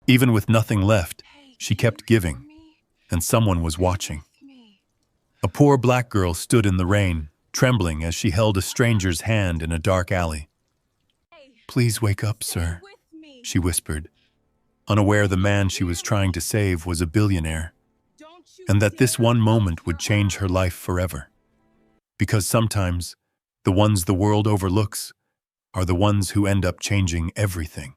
Even with nothing left, Hey, she can you kept hear giving, me? and someone was Stay watching. with me. A poor black girl stood in the rain, trembling as she held a stranger's hand in a dark alley. Hey, "Please wake up, stay sir," with me. she whispered, unaware the Can man you she was hear trying me? to save was a billionaire, Don't you and that this dare one close moment would your change her life eyes. forever. Because sometimes, the ones the world overlooks are the ones who end up changing everything.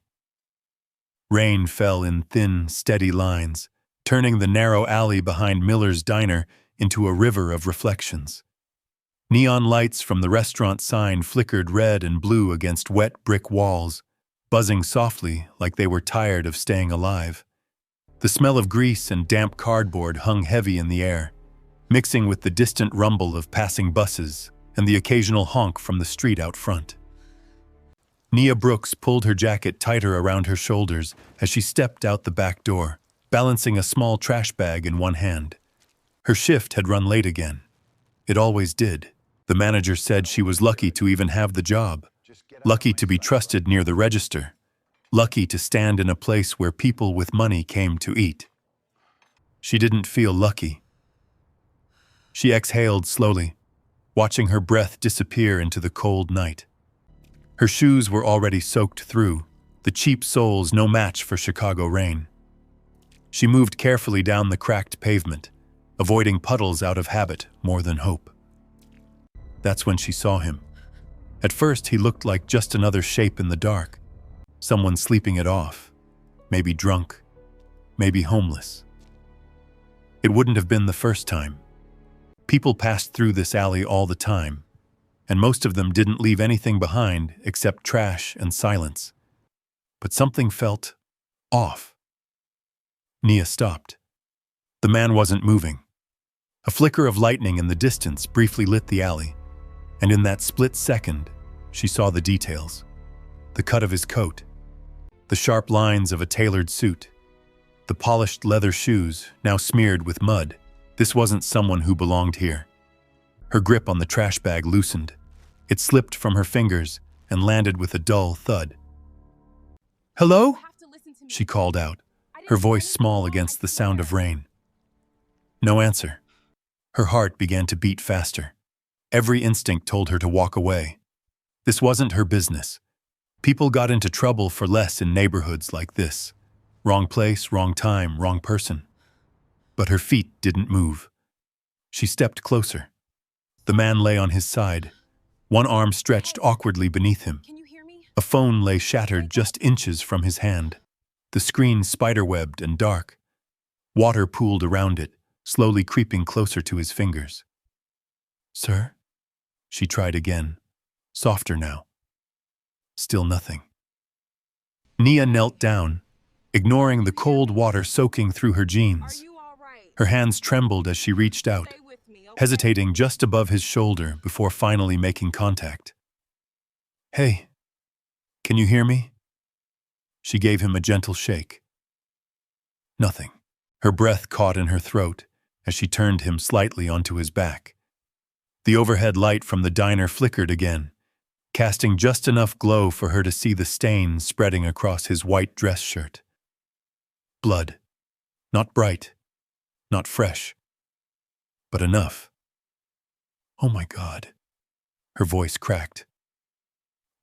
Rain fell in thin, steady lines, turning the narrow alley behind Miller's diner into a river of reflections. Neon lights from the restaurant sign flickered red and blue against wet brick walls, buzzing softly like they were tired of staying alive. The smell of grease and damp cardboard hung heavy in the air, mixing with the distant rumble of passing buses and the occasional honk from the street out front. Nia Brooks pulled her jacket tighter around her shoulders as she stepped out the back door, balancing a small trash bag in one hand. Her shift had run late again. It always did. The manager said she was lucky to even have the job, lucky to be trusted near the register, lucky to stand in a place where people with money came to eat. She didn't feel lucky. She exhaled slowly, watching her breath disappear into the cold night. Her shoes were already soaked through, the cheap soles no match for Chicago rain. She moved carefully down the cracked pavement, avoiding puddles out of habit more than hope. That's when she saw him. At first, he looked like just another shape in the dark, someone sleeping it off, maybe drunk, maybe homeless. It wouldn't have been the first time. People passed through this alley all the time, and most of them didn't leave anything behind except trash and silence. But something felt off. Nia stopped. The man wasn't moving. A flicker of lightning in the distance briefly lit the alley, and in that split second, she saw the details. The cut of his coat, the sharp lines of a tailored suit, the polished leather shoes now smeared with mud. This wasn't someone who belonged here. Her grip on the trash bag loosened. It slipped from her fingers and landed with a dull thud. "Hello?" You have to listen to me. she called out, I didn't her do voice anything small wrong, against I the sound of swear. rain. No answer. Her heart began to beat faster. Every instinct told her to walk away. This wasn't her business. People got into trouble for less in neighborhoods like this. Wrong place, wrong time, wrong person. But her feet didn't move. She stepped closer. The man lay on his side, one arm stretched awkwardly beneath him. Can you hear me? A phone lay shattered just inches from his hand. The screen spiderwebbed and dark. Water pooled around it, slowly creeping closer to his fingers. "Sir?" She tried again, softer now. Still nothing. Nia knelt down, ignoring the cold water soaking through her Are jeans. you all right? Her hands trembled as she reached out, Stay with me, okay? hesitating just above his shoulder before finally making contact. "Hey, can you hear me?" She gave him a gentle shake. Nothing. Her breath caught in her throat as she turned him slightly onto his back. The overhead light from the diner flickered again, casting just enough glow for her to see the stains spreading across his white dress shirt. Blood. Not bright, not fresh, but enough. "Oh my God." Her voice cracked.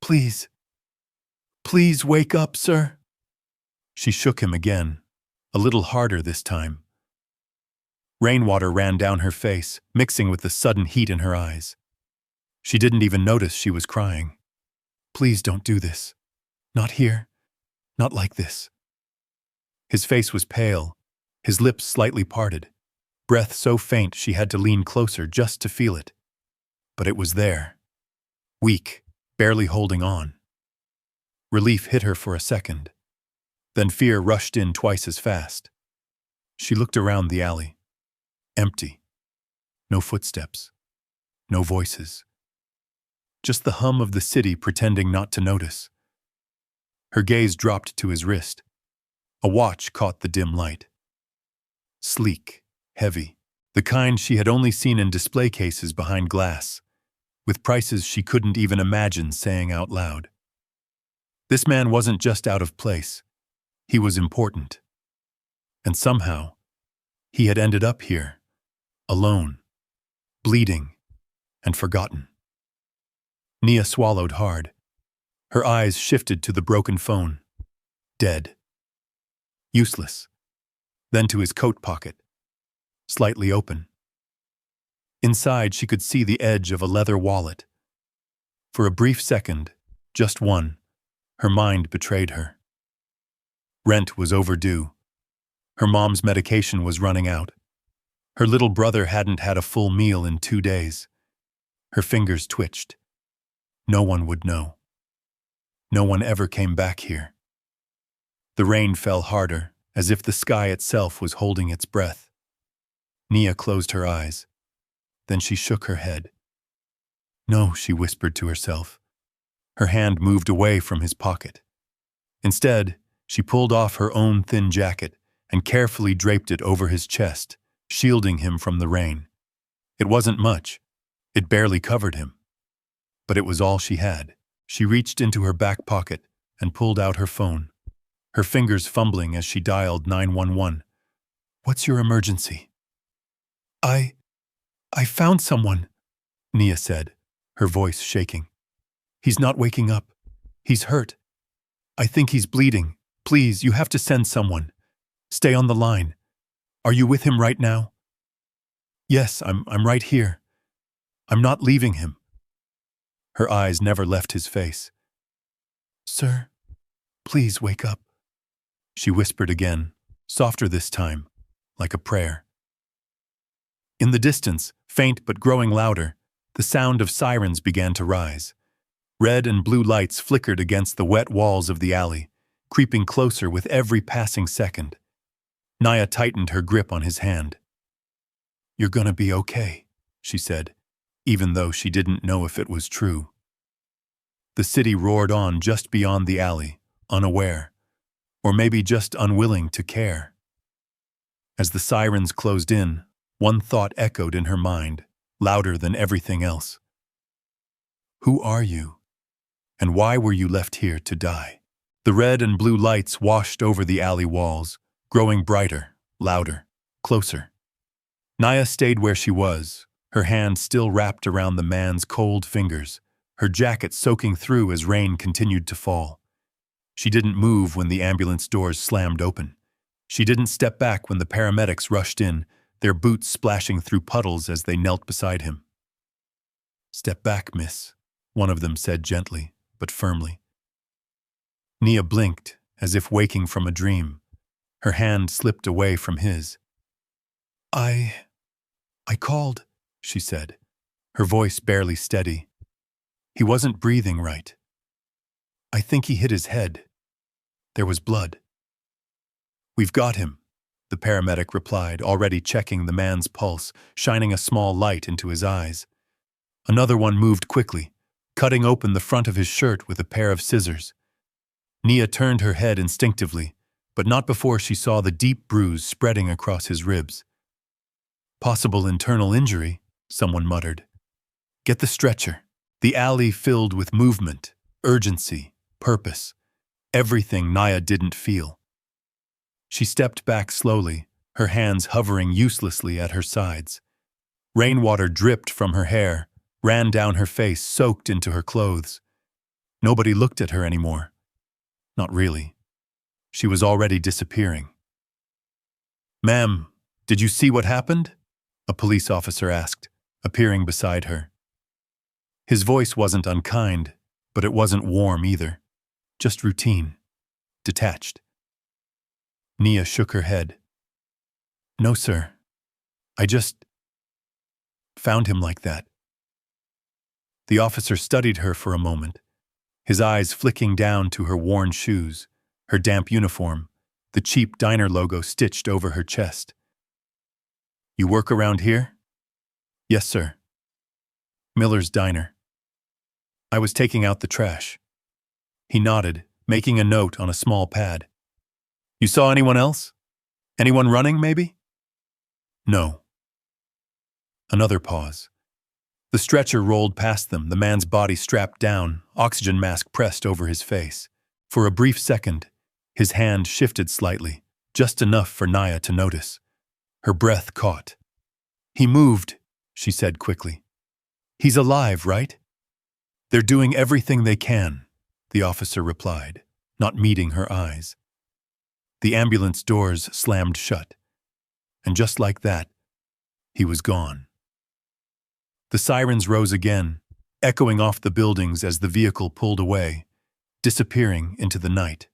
"Please, please wake up, sir." She shook him again, a little harder this time. Rainwater ran down her face, mixing with the sudden heat in her eyes. She didn't even notice she was crying. "Please don't do this. Not here. Not like this." His face was pale, his lips slightly parted, breath so faint she had to lean closer just to feel it. But it was there. Weak, barely holding on. Relief hit her for a second. Then fear rushed in twice as fast. She looked around the alley. Empty. No footsteps. No voices. Just the hum of the city pretending not to notice. Her gaze dropped to his wrist. A watch caught the dim light. Sleek, heavy, the kind she had only seen in display cases behind glass, with prices she couldn't even imagine saying out loud. This man wasn't just out of place. He was important. And somehow, he had ended up here, alone, bleeding, and forgotten. Nia swallowed hard. Her eyes shifted to the broken phone. Dead. Useless. Then to his coat pocket. Slightly open. Inside, she could see the edge of a leather wallet. For a brief second, just one, her mind betrayed her. Rent was overdue. Her mom's medication was running out. Her little brother hadn't had a full meal in 2 days. Her fingers twitched. No one would know. No one ever came back here. The rain fell harder, as if the sky itself was holding its breath. Nia closed her eyes. Then she shook her head. No, she whispered to herself. Her hand moved away from his pocket. Instead, she pulled off her own thin jacket and carefully draped it over his chest, shielding him from the rain. It wasn't much. It barely covered him. But it was all she had. She reached into her back pocket and pulled out her phone, her fingers fumbling as she dialed 911. What's your emergency? I found someone, Nia said, her voice shaking. He's not waking up. He's hurt. I think he's bleeding. Please, you have to send someone. Stay on the line. Are you with him right now? Yes, I'm right here. I'm not leaving him. Her eyes never left his face. Sir, please wake up, she whispered again, softer this time, like a prayer. In the distance, faint but growing louder, the sound of sirens began to rise. Red and blue lights flickered against the wet walls of the alley, creeping closer with every passing second. Nia tightened her grip on his hand. You're gonna be okay, she said, even though she didn't know if it was true. The city roared on just beyond the alley, unaware, or maybe just unwilling to care. As the sirens closed in, one thought echoed in her mind, louder than everything else. Who are you? And why were you left here to die? The red and blue lights washed over the alley walls, growing brighter, louder, closer. Nia stayed where she was, her hand still wrapped around the man's cold fingers, her jacket soaking through as rain continued to fall. She didn't move when the ambulance doors slammed open. She didn't step back when the paramedics rushed in, their boots splashing through puddles as they knelt beside him. Step back, miss, one of them said gently, but firmly. Nia blinked, as if waking from a dream. Her hand slipped away from his. I called, she said, her voice barely steady. He wasn't breathing right. I think he hit his head. There was blood. We've got him, the paramedic replied, already checking the man's pulse, shining a small light into his eyes. Another one moved quickly, cutting open the front of his shirt with a pair of scissors. Nia turned her head instinctively, but not before she saw the deep bruise spreading across his ribs. Possible internal injury, someone muttered. Get the stretcher. The alley filled with movement, urgency, purpose. Everything Nia didn't feel. She stepped back slowly, her hands hovering uselessly at her sides. Rainwater dripped from her hair, ran down her face, soaked into her clothes. Nobody looked at her anymore. Not really. She was already disappearing. Ma'am, did you see what happened? A police officer asked, appearing beside her. His voice wasn't unkind, but it wasn't warm either. Just routine. Detached. Nia shook her head. No, sir. I just found him like that. The officer studied her for a moment, his eyes flicking down to her worn shoes, her damp uniform, the cheap diner logo stitched over her chest. You work around here? Yes, sir. Miller's Diner. I was taking out the trash. He nodded, making a note on a small pad. You saw anyone else? Anyone running, maybe? No. Another pause. The stretcher rolled past them, the man's body strapped down, oxygen mask pressed over his face. For a brief second, His hand shifted slightly, just enough for Naya to notice. Her breath caught. "He moved," she said quickly. "He's alive, right?" "They're doing everything they can," the officer replied, not meeting her eyes. The ambulance doors slammed shut, and just like that, he was gone. The sirens rose again, echoing off the buildings as the vehicle pulled away, disappearing into the night.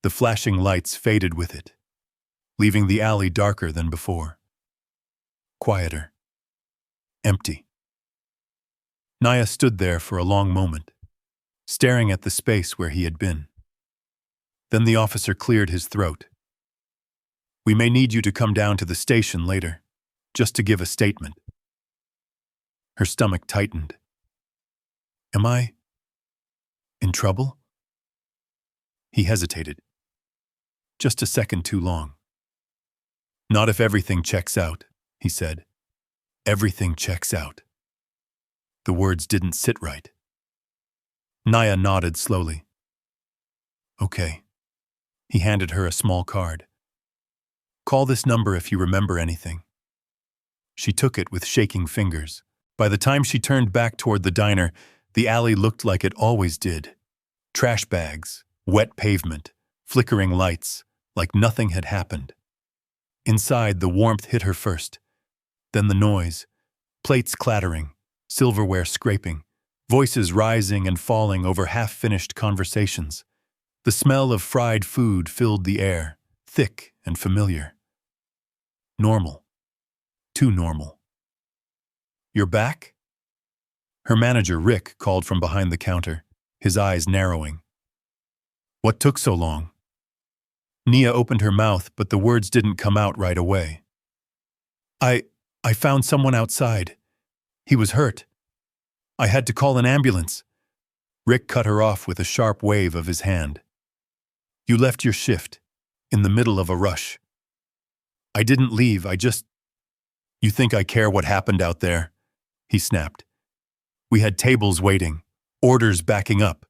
The flashing lights faded with it, leaving the alley darker than before. Quieter. Empty. Naya stood there for a long moment, staring at the space where he had been. Then the officer cleared his throat. "We may need you to come down to the station later, just to give a statement." Her stomach tightened. "Am I in trouble?" He hesitated. Just a second too long. "Not if everything checks out," he said. "Everything checks out." The words didn't sit right. Naya nodded slowly. "Okay." He handed her a small card. "Call this number if you remember anything." She took it with shaking fingers. By the time she turned back toward the diner, the alley looked like it always did. Trash bags, wet pavement, flickering lights, like nothing had happened. Inside, the warmth hit her first. Then the noise, plates clattering, silverware scraping, voices rising and falling over half-finished conversations. The smell of fried food filled the air, thick and familiar. Normal. Too normal. "You're back?" Her manager, Rick, called from behind the counter, his eyes narrowing. "What took so long?" Nia opened her mouth, but the words didn't come out right away. I found someone outside. He was hurt. I had to call an ambulance." Rick cut her off with a sharp wave of his hand. "You left your shift, in the middle of a rush." "I didn't leave, I just—" "You think I care what happened out there?" he snapped. "We had tables waiting, orders backing up.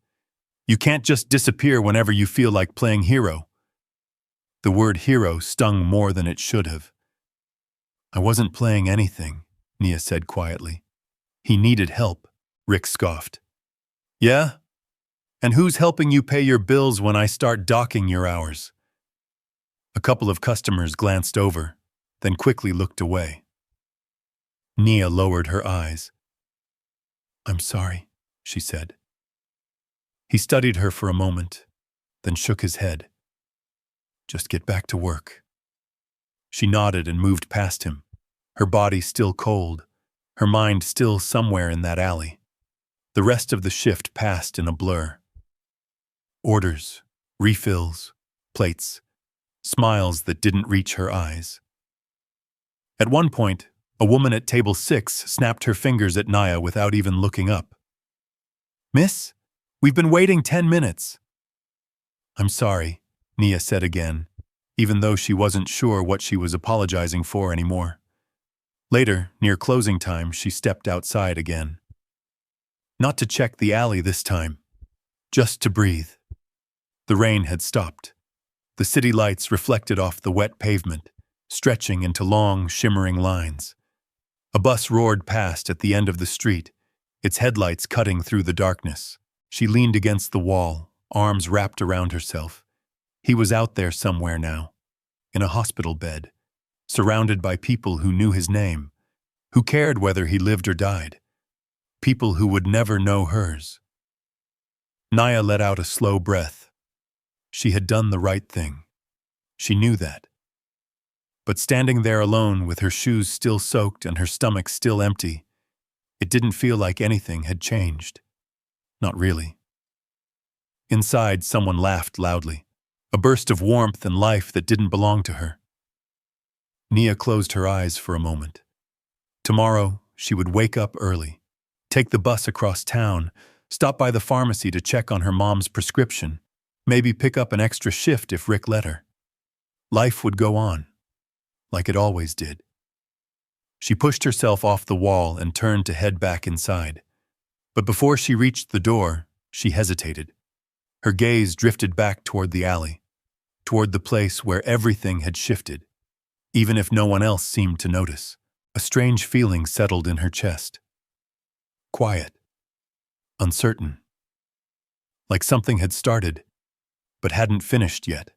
You can't just disappear whenever you feel like playing hero." The word hero stung more than it should have. "I wasn't playing anything," Nia said quietly. "He needed help," Rick scoffed. "Yeah? And who's helping you pay your bills when I start docking your hours?" A couple of customers glanced over, then quickly looked away. Nia lowered her eyes. "I'm sorry," she said. He studied her for a moment, then shook his head. "Just get back to work." She nodded and moved past him, her body still cold, her mind still somewhere in that alley. The rest of the shift passed in a blur. Orders, refills, plates, smiles that didn't reach her eyes. At one point, a woman at table 6 snapped her fingers at Naya without even looking up. "Miss, we've been waiting 10 minutes." "I'm sorry," Nia said again, even though she wasn't sure what she was apologizing for anymore. Later, near closing time, she stepped outside again. Not to check the alley this time, just to breathe. The rain had stopped. The city lights reflected off the wet pavement, stretching into long, shimmering lines. A bus roared past at the end of the street, its headlights cutting through the darkness. She leaned against the wall, arms wrapped around herself. He was out there somewhere now, in a hospital bed, surrounded by people who knew his name, who cared whether he lived or died, people who would never know hers. Naya let out a slow breath. She had done the right thing. She knew that. But standing there alone with her shoes still soaked and her stomach still empty, it didn't feel like anything had changed. Not really. Inside, someone laughed loudly, a burst of warmth and life that didn't belong to her. Nia closed her eyes for a moment. Tomorrow, she would wake up early, take the bus across town, stop by the pharmacy to check on her mom's prescription, maybe pick up an extra shift if Rick let her. Life would go on, like it always did. She pushed herself off the wall and turned to head back inside. But before she reached the door, she hesitated. Her gaze drifted back toward the alley, toward the place where everything had shifted, even if no one else seemed to notice. A strange feeling settled in her chest. Quiet, uncertain, like something had started, but hadn't finished yet.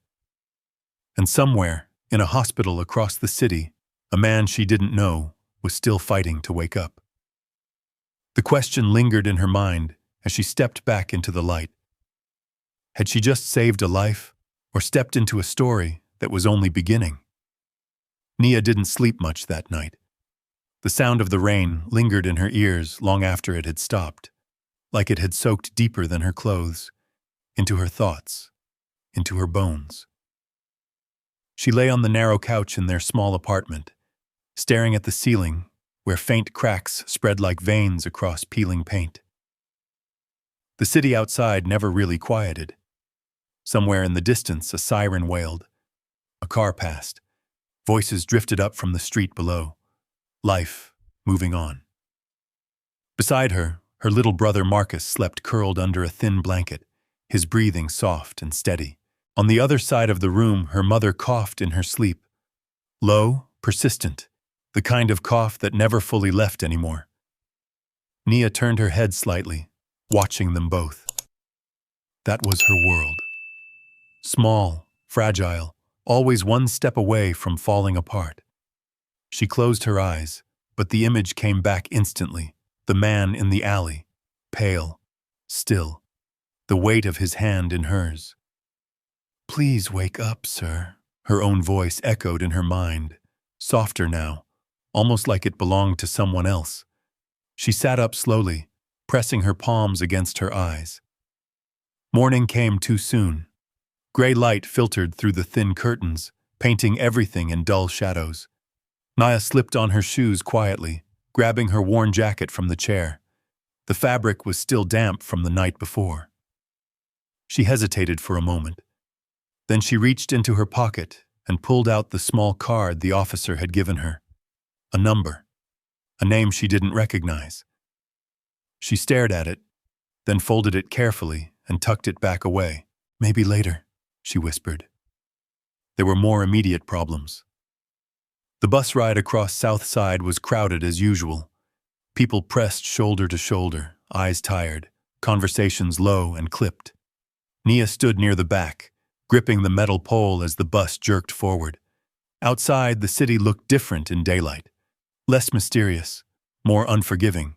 And somewhere, in a hospital across the city, a man she didn't know was still fighting to wake up. The question lingered in her mind as she stepped back into the light. Had she just saved a life, or stepped into a story that was only beginning? Nia didn't sleep much that night. The sound of the rain lingered in her ears long after it had stopped, like it had soaked deeper than her clothes, into her thoughts, into her bones. She lay on the narrow couch in their small apartment, staring at the ceiling where faint cracks spread like veins across peeling paint. The city outside never really quieted. Somewhere in the distance, a siren wailed. A car passed. Voices drifted up from the street below. Life moving on. Beside her, her little brother Marcus slept curled under a thin blanket, his breathing soft and steady. On the other side of the room, her mother coughed in her sleep. Low, persistent, the kind of cough that never fully left anymore. Nia turned her head slightly, watching them both. That was her world. Small, fragile, always one step away from falling apart. She closed her eyes, but the image came back instantly. The man in the alley, pale, still, the weight of his hand in hers. "Please wake up, sir," her own voice echoed in her mind, softer now, almost like it belonged to someone else. She sat up slowly, pressing her palms against her eyes. Morning came too soon. Gray light filtered through the thin curtains, painting everything in dull shadows. Nia slipped on her shoes quietly, grabbing her worn jacket from the chair. The fabric was still damp from the night before. She hesitated for a moment. Then she reached into her pocket and pulled out the small card the officer had given her. A number. A name she didn't recognize. She stared at it, then folded it carefully and tucked it back away. "Maybe later," she whispered. There were more immediate problems. The bus ride across South Side was crowded as usual. People pressed shoulder to shoulder, eyes tired, conversations low and clipped. Nia stood near the back, gripping the metal pole as the bus jerked forward. Outside, the city looked different in daylight. Less mysterious, more unforgiving.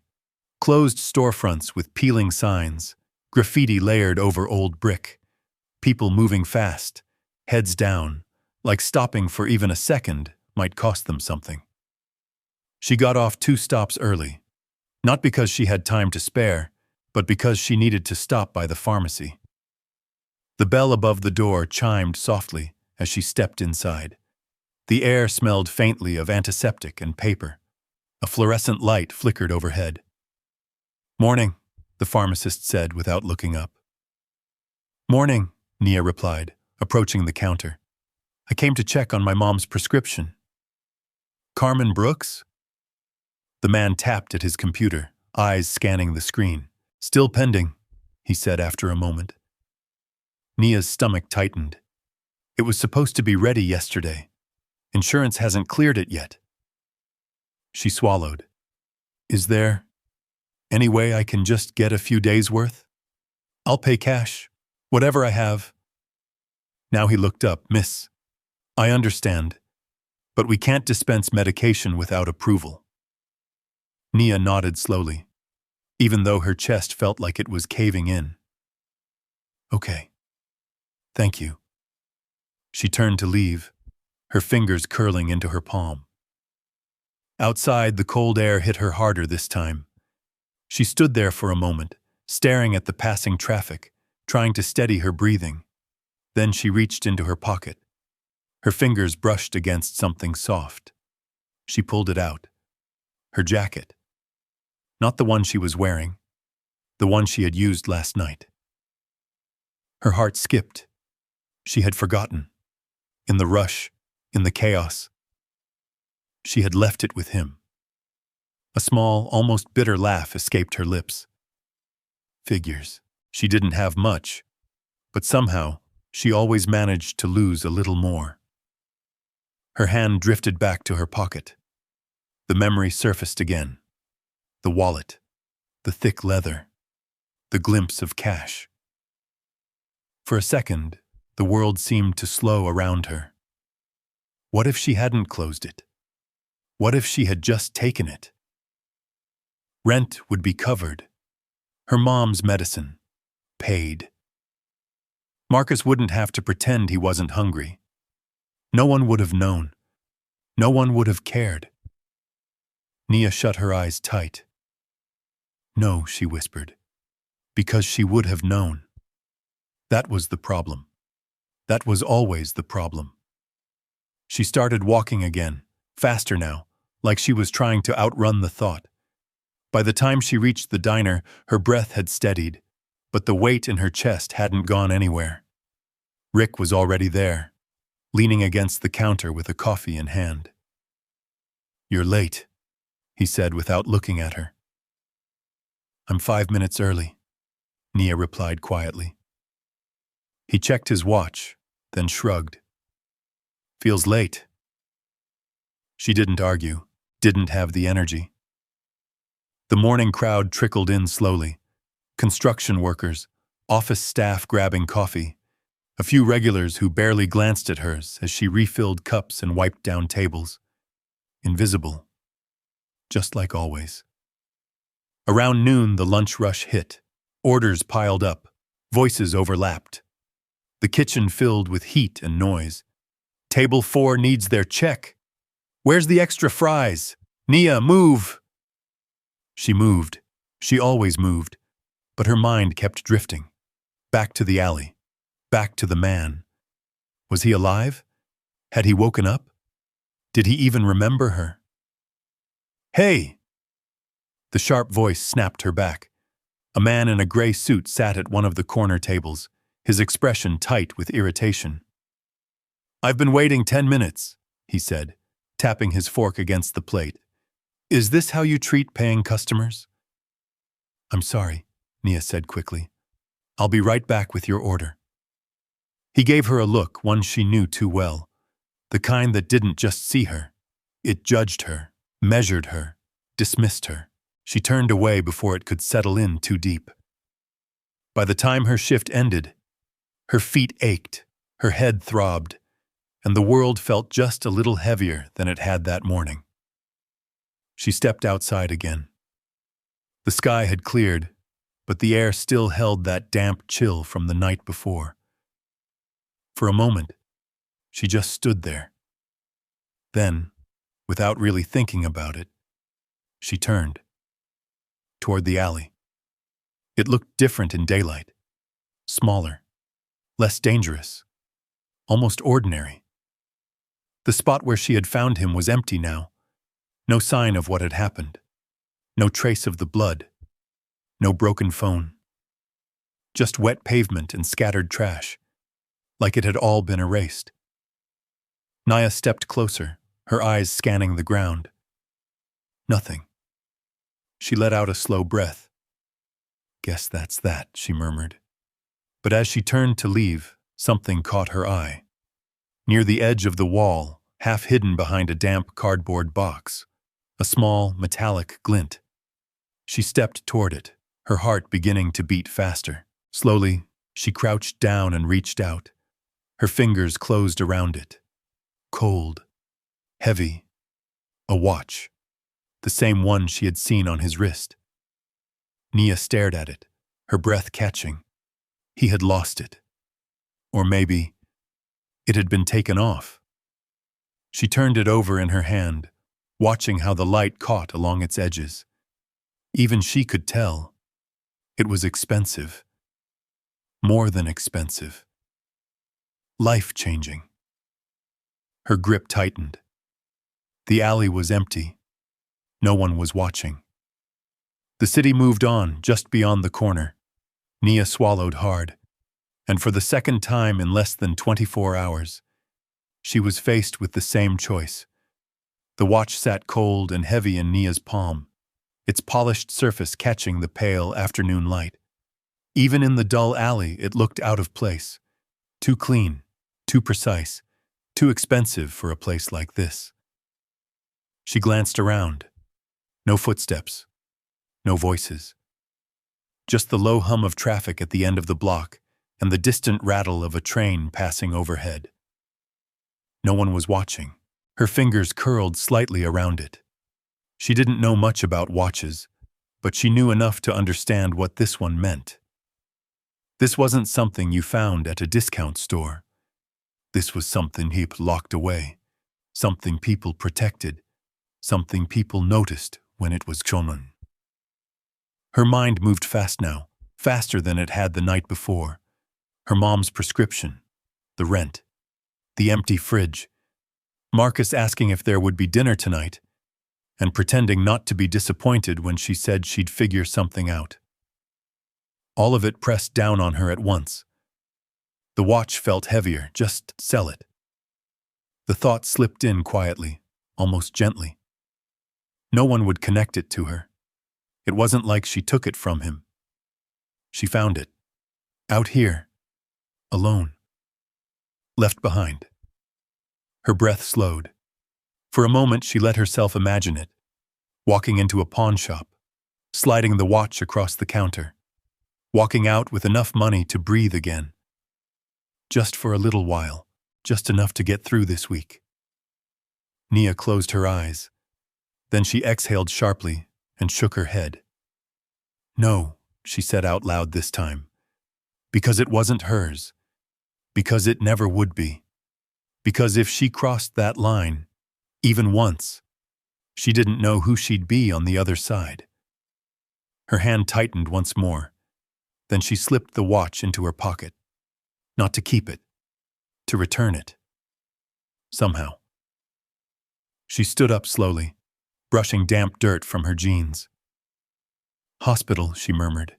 Closed storefronts with peeling signs, graffiti layered over old brick. People moving fast, heads down, like stopping for even a second might cost them something. She got off 2 stops early, not because she had time to spare, but because she needed to stop by the pharmacy. The bell above the door chimed softly as she stepped inside. The air smelled faintly of antiseptic and paper. A fluorescent light flickered overhead. "Morning," the pharmacist said without looking up. "Morning," Nia replied, approaching the counter. "I came to check on my mom's prescription." "Carmen Brooks?" The man tapped at his computer, eyes scanning the screen. "Still pending," he said after a moment. Nia's stomach tightened. It was supposed to be ready yesterday. Insurance hasn't cleared it yet. She swallowed. "Is there any way I can just get a few days' worth? I'll pay cash, whatever I have." Now he looked up. "Miss, I understand, but we can't dispense medication without approval." Nia nodded slowly, even though her chest felt like it was caving in. "Okay. Thank you." She turned to leave, her fingers curling into her palm. Outside, the cold air hit her harder this time. She stood there for a moment, staring at the passing traffic, trying to steady her breathing. Then she reached into her pocket. Her fingers brushed against something soft. She pulled it out. Her jacket. Not the one she was wearing, the one she had used last night. Her heart skipped. She had forgotten. In the rush, in the chaos, she had left it with him. A small, almost bitter laugh escaped her lips. Figures. She didn't have much. But somehow, she always managed to lose a little more. Her hand drifted back to her pocket. The memory surfaced again. The wallet, the thick leather, the glimpse of cash. For a second, the world seemed to slow around her. What if she hadn't closed it? What if she had just taken it? Rent would be covered. Her mom's medicine paid. Marcus wouldn't have to pretend he wasn't hungry. No one would have known. No one would have cared. Nia shut her eyes tight. No, she whispered, because she would have known. That was the problem. That was always the problem. She started walking again, faster now, like she was trying to outrun the thought. By the time she reached the diner, her breath had steadied, but the weight in her chest hadn't gone anywhere. Rick was already there, leaning against the counter with a coffee in hand. "You're late," he said without looking at her. "I'm 5 minutes early," Nia replied quietly. He checked his watch, then shrugged. "Feels late." She didn't argue, didn't have the energy. The morning crowd trickled in slowly. Construction workers, office staff grabbing coffee, a few regulars who barely glanced at hers as she refilled cups and wiped down tables. Invisible. Just like always. Around noon, the lunch rush hit. Orders piled up. Voices overlapped. The kitchen filled with heat and noise. "Table 4 needs their check. Where's the extra fries? Nia, move!" She moved. She always moved. But her mind kept drifting. Back to the alley. Back to the man. Was he alive? Had he woken up? Did he even remember her? "Hey!" The sharp voice snapped her back. A man in a gray suit sat at one of the corner tables, his expression tight with irritation. "I've been waiting 10 minutes, he said, tapping his fork against the plate. "Is this how you treat paying customers?" "I'm sorry," Nia said quickly. "I'll be right back with your order." He gave her a look, one she knew too well, the kind that didn't just see her. It judged her, measured her, dismissed her. She turned away before it could settle in too deep. By the time her shift ended, her feet ached, her head throbbed, and the world felt just a little heavier than it had that morning. She stepped outside again. The sky had cleared, but the air still held that damp chill from the night before. For a moment, she just stood there. Then, without really thinking about it, she turned toward the alley. It looked different in daylight. Smaller, less dangerous, almost ordinary. The spot where she had found him was empty now. No sign of what had happened. No trace of the blood. No broken phone. Just wet pavement and scattered trash, like it had all been erased. Nia stepped closer, her eyes scanning the ground. Nothing. She let out a slow breath. "Guess that's that," she murmured. But as she turned to leave, something caught her eye. Near the edge of the wall, half hidden behind a damp cardboard box, a small, metallic glint. She stepped toward it, her heart beginning to beat faster. Slowly, she crouched down and reached out. Her fingers closed around it. Cold, heavy, a watch, the same one she had seen on his wrist. Nia stared at it, her breath catching. He had lost it. Or maybe it had been taken off. She turned it over in her hand, watching how the light caught along its edges. Even she could tell. It was expensive. More than expensive. Life-changing. Her grip tightened. The alley was empty. No one was watching. The city moved on just beyond the corner. Nia swallowed hard, and for the second time in less than 24 hours, she was faced with the same choice. The watch sat cold and heavy in Nia's palm, its polished surface catching the pale afternoon light. Even in the dull alley, it looked out of place. Too clean, too precise, too expensive for a place like this. She glanced around. No footsteps, no voices. Just the low hum of traffic at the end of the block and the distant rattle of a train passing overhead. No one was watching. Her fingers curled slightly around it. She didn't know much about watches, but she knew enough to understand what this one meant. This wasn't something you found at a discount store. This was something heap locked away, something people protected, something people noticed when it was shown. Her mind moved fast now, faster than it had the night before. Her mom's prescription, the rent, the empty fridge, Marcus asking if there would be dinner tonight, and pretending not to be disappointed when she said she'd figure something out. All of it pressed down on her at once. The watch felt heavier, just sell it. The thought slipped in quietly, almost gently. No one would connect it to her. It wasn't like she took it from him. She found it. Out here. Alone. Left behind. Her breath slowed. For a moment she let herself imagine it. Walking into a pawn shop. Sliding the watch across the counter. Walking out with enough money to breathe again. Just for a little while. Just enough to get through this week. Nia closed her eyes. Then she exhaled sharply and shook her head. No, she said out loud this time. Because it wasn't hers. Because it never would be. Because if she crossed that line, even once, she didn't know who she'd be on the other side. Her hand tightened once more. Then she slipped the watch into her pocket. Not to keep it. To return it. Somehow. She stood up slowly, brushing damp dirt from her jeans. Hospital, she murmured.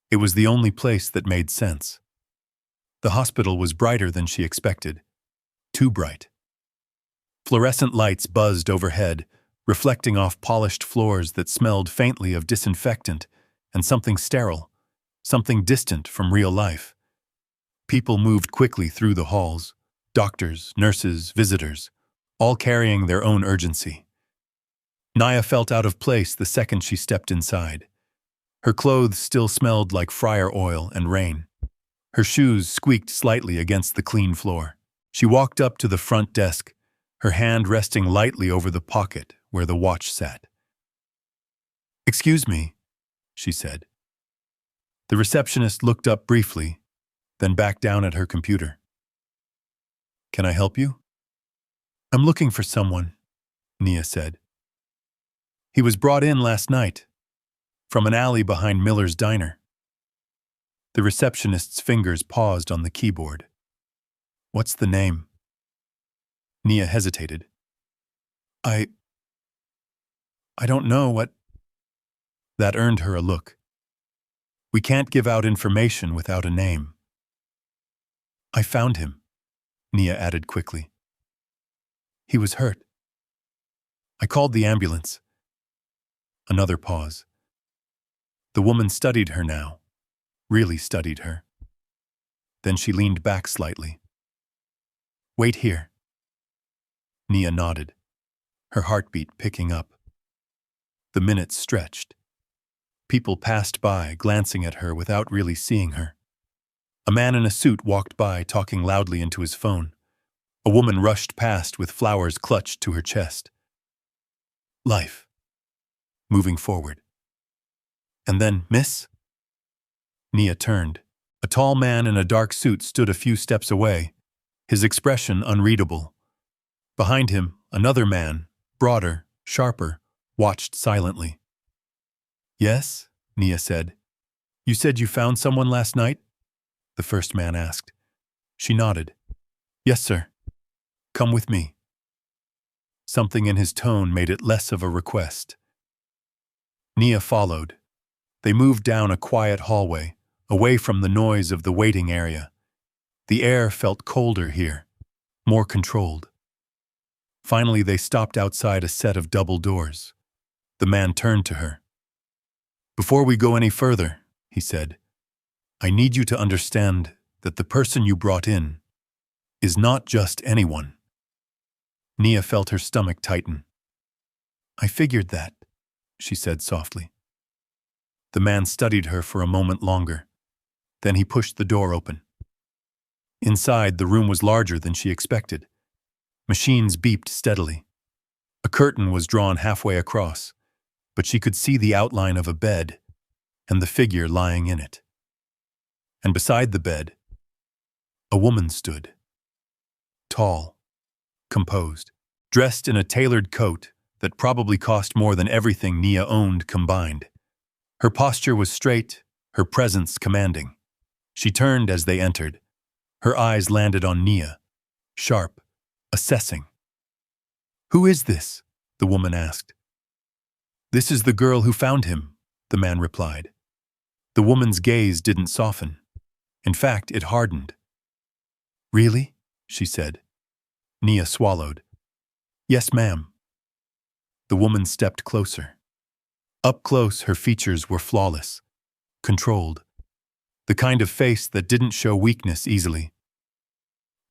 It was the only place that made sense. The hospital was brighter than she expected. Too bright. Fluorescent lights buzzed overhead, reflecting off polished floors that smelled faintly of disinfectant and something sterile, something distant from real life. People moved quickly through the halls, doctors, nurses, visitors, all carrying their own urgency. Nia felt out of place the second she stepped inside. Her clothes still smelled like fryer oil and rain. Her shoes squeaked slightly against the clean floor. She walked up to the front desk, her hand resting lightly over the pocket where the watch sat. "Excuse me," she said. The receptionist looked up briefly, then back down at her computer. "Can I help you?" "I'm looking for someone," Nia said. "He was brought in last night, from an alley behind Miller's Diner." The receptionist's fingers paused on the keyboard. "What's the name?" Nia hesitated. I don't know what..." That earned her a look. "We can't give out information without a name." "I found him," Nia added quickly. "He was hurt. I called the ambulance." Another pause. The woman studied her now, really studied her. Then she leaned back slightly. "Wait here." Nia nodded, her heartbeat picking up. The minutes stretched. People passed by, glancing at her without really seeing her. A man in a suit walked by, talking loudly into his phone. A woman rushed past with flowers clutched to her chest. Life. Moving forward. And then, "Miss?" Nia turned. A tall man in a dark suit stood a few steps away, his expression unreadable. Behind him, another man, broader, sharper, watched silently. "Yes?" Nia said. "You said you found someone last night?" the first man asked. She nodded. "Yes, sir. Come with me." Something in his tone made it less of a request. Nia followed. They moved down a quiet hallway, away from the noise of the waiting area. The air felt colder here, more controlled. Finally, they stopped outside a set of double doors. The man turned to her. "Before we go any further," he said, I need you to understand that the person you brought in is not just anyone. Nia felt her stomach tighten. I figured that, she said softly. The man studied her for a moment longer. Then he pushed the door open. Inside, the room was larger than she expected. Machines beeped steadily. A curtain was drawn halfway across, but she could see the outline of a bed and the figure lying in it. And beside the bed, a woman stood. Tall, composed, dressed in a tailored coat that probably cost more than everything Nia owned combined. Her posture was straight, her presence commanding. She turned as they entered. Her eyes landed on Nia, sharp, assessing. Who is this? The woman asked. This is the girl who found him, the man replied. The woman's gaze didn't soften. In fact, it hardened. Really? She said. Nia swallowed. Yes, ma'am. The woman stepped closer. Up close, her features were flawless, controlled. The kind of face that didn't show weakness easily.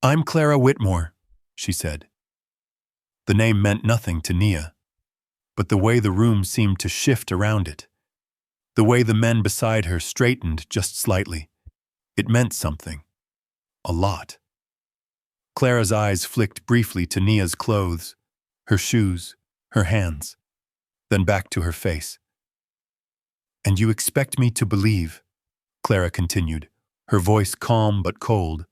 I'm Clara Whitmore, she said. The name meant nothing to Nia, but the way the room seemed to shift around it, the way the men beside her straightened just slightly, it meant something. A lot. Clara's eyes flicked briefly to Nia's clothes, her shoes, her hands, then back to her face. And you expect me to believe, Clara continued, her voice calm but cold,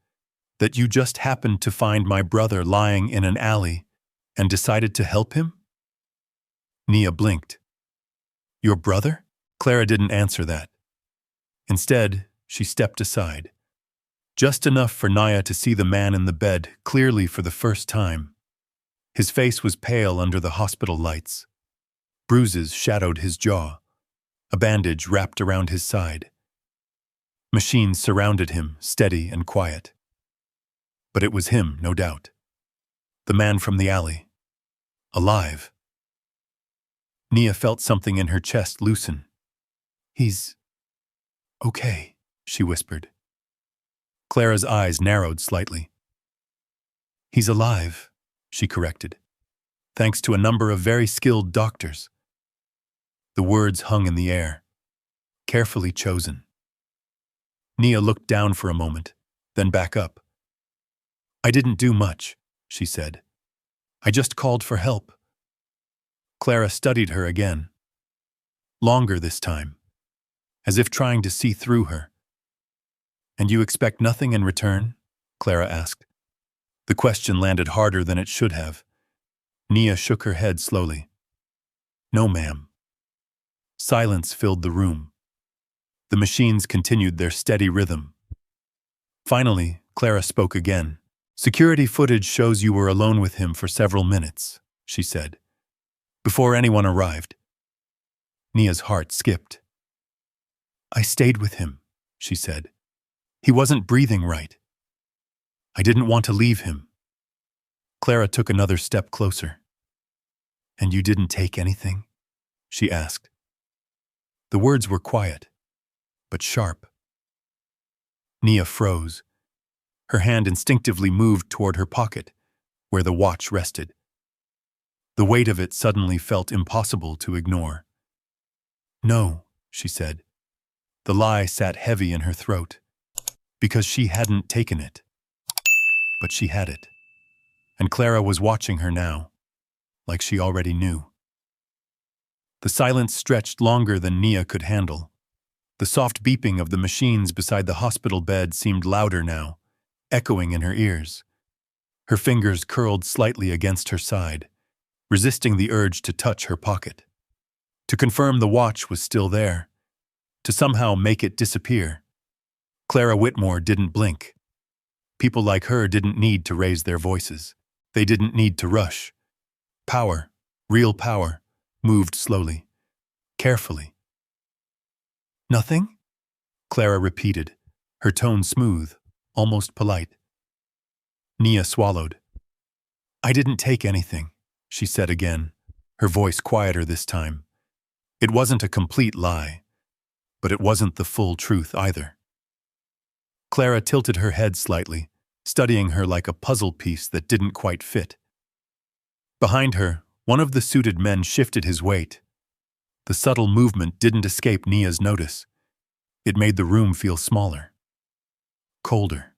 that you just happened to find my brother lying in an alley and decided to help him? Nia blinked. Your brother? Clara didn't answer that. Instead, she stepped aside. Just enough for Nia to see the man in the bed clearly for the first time. His face was pale under the hospital lights. Bruises shadowed his jaw. A bandage wrapped around his side. Machines surrounded him, steady and quiet. But it was him, no doubt. The man from the alley. Alive. Nia felt something in her chest loosen. He's okay, she whispered. Clara's eyes narrowed slightly. He's alive, she corrected, thanks to a number of very skilled doctors. The words hung in the air, carefully chosen. Nia looked down for a moment, then back up. I didn't do much, she said. I just called for help. Clara studied her again. Longer this time, as if trying to see through her. And you expect nothing in return? Clara asked. The question landed harder than it should have. Nia shook her head slowly. No, ma'am. Silence filled the room. The machines continued their steady rhythm. Finally, Clara spoke again. Security footage shows you were alone with him for several minutes, she said, before anyone arrived. Nia's heart skipped. I stayed with him, she said. He wasn't breathing right. I didn't want to leave him. Clara took another step closer. And you didn't take anything? She asked. The words were quiet, but sharp. Nia froze. Her hand instinctively moved toward her pocket, where the watch rested. The weight of it suddenly felt impossible to ignore. No, she said. The lie sat heavy in her throat, because she hadn't taken it. But she had it, and Clara was watching her now, like she already knew. The silence stretched longer than Nia could handle. The soft beeping of the machines beside the hospital bed seemed louder now, echoing in her ears. Her fingers curled slightly against her side, resisting the urge to touch her pocket, to confirm the watch was still there, to somehow make it disappear. Clara Whitmore didn't blink. People like her didn't need to raise their voices. They didn't need to rush. Power, real power, moved slowly, carefully. Nothing? Clara repeated, her tone smooth, almost polite. Nia swallowed. I didn't take anything, she said again, her voice quieter this time. It wasn't a complete lie, but it wasn't the full truth either. Clara tilted her head slightly, studying her like a puzzle piece that didn't quite fit. Behind her, one of the suited men shifted his weight. The subtle movement didn't escape Nia's notice. It made the room feel smaller, colder.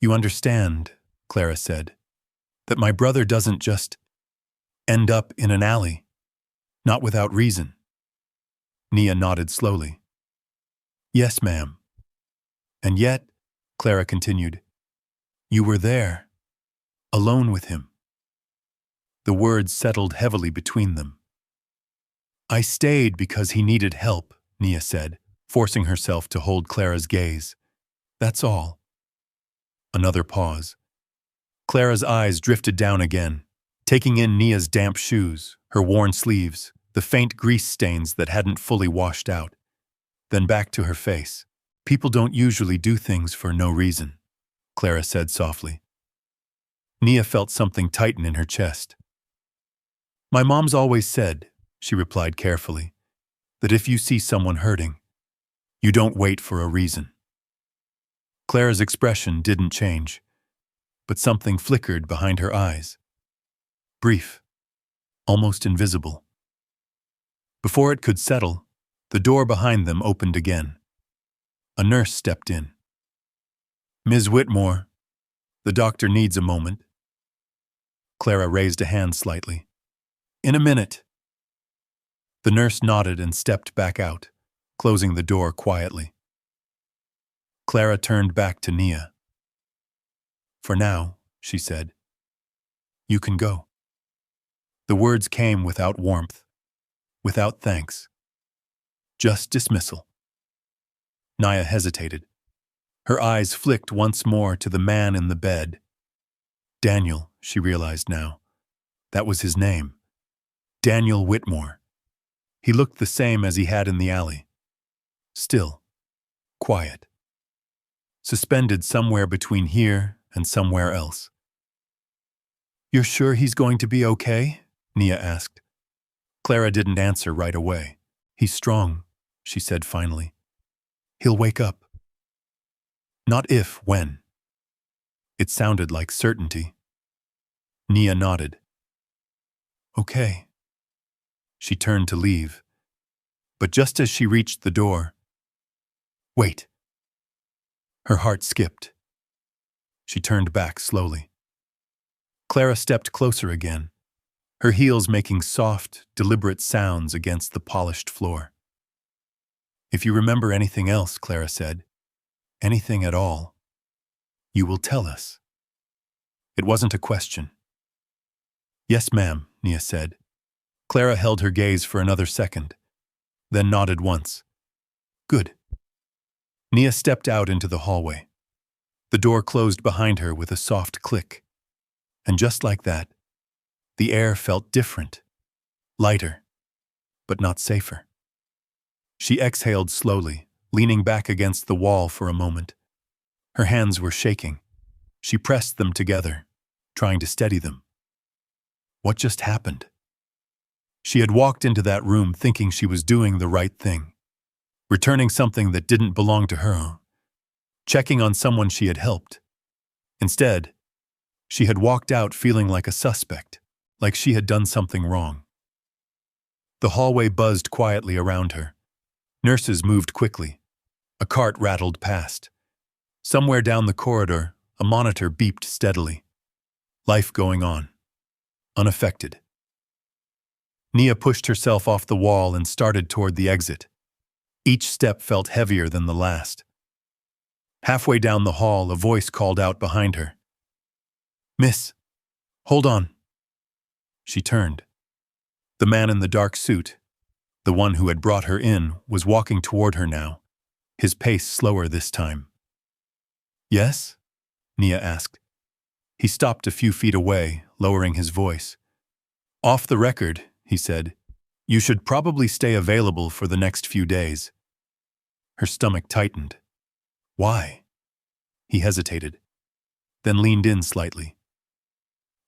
"You understand," Clara said, "that my brother doesn't just end up in an alley, not without reason." Nia nodded slowly. "Yes, ma'am." "And yet," Clara continued, "you were there, alone with him." The words settled heavily between them. "I stayed because he needed help," Nia said, forcing herself to hold Clara's gaze. "That's all." Another pause. Clara's eyes drifted down again, taking in Nia's damp shoes, her worn sleeves, the faint grease stains that hadn't fully washed out. Then back to her face. "People don't usually do things for no reason," Clara said softly. Nia felt something tighten in her chest. "My mom's always said," she replied carefully, "that if you see someone hurting, you don't wait for a reason." Clara's expression didn't change, but something flickered behind her eyes. Brief, almost invisible. Before it could settle, the door behind them opened again. A nurse stepped in. "Ms. Whitmore, the doctor needs a moment." Clara raised a hand slightly. "In a minute." The nurse nodded and stepped back out, closing the door quietly. Clara turned back to Nia. "For now," she said, "you can go." The words came without warmth, without thanks. Just dismissal. Nia hesitated. Her eyes flicked once more to the man in the bed. Daniel, she realized now. That was his name. Daniel Whitmore. He looked the same as he had in the alley. Still, quiet. Suspended somewhere between here and somewhere else. "You're sure he's going to be okay?" Nia asked. Clara didn't answer right away. "He's strong," she said finally. "He'll wake up." Not if, when. It sounded like certainty. Nia nodded. "Okay." She turned to leave. But just as she reached the door, "Wait." Her heart skipped. She turned back slowly. Clara stepped closer again, her heels making soft, deliberate sounds against the polished floor. "If you remember anything else," Clara said, "anything at all, you will tell us." It wasn't a question. "Yes, ma'am," Nia said. Clara held her gaze for another second, then nodded once. "Good." Nia stepped out into the hallway. The door closed behind her with a soft click. And just like that, the air felt different, lighter, but not safer. She exhaled slowly, leaning back against the wall for a moment. Her hands were shaking. She pressed them together, trying to steady them. What just happened? She had walked into that room thinking she was doing the right thing, returning something that didn't belong to her, checking on someone she had helped. Instead, she had walked out feeling like a suspect, like she had done something wrong. The hallway buzzed quietly around her. Nurses moved quickly. A cart rattled past. Somewhere down the corridor, a monitor beeped steadily. Life going on, unaffected. Nia pushed herself off the wall and started toward the exit. Each step felt heavier than the last. Halfway down the hall, a voice called out behind her. "Miss, hold on." She turned. The man in the dark suit, the one who had brought her in, was walking toward her now, his pace slower this time. "Yes?" Nia asked. He stopped a few feet away, lowering his voice. "Off the record," he said, "you should probably stay available for the next few days." Her stomach tightened. "Why?" He hesitated, then leaned in slightly.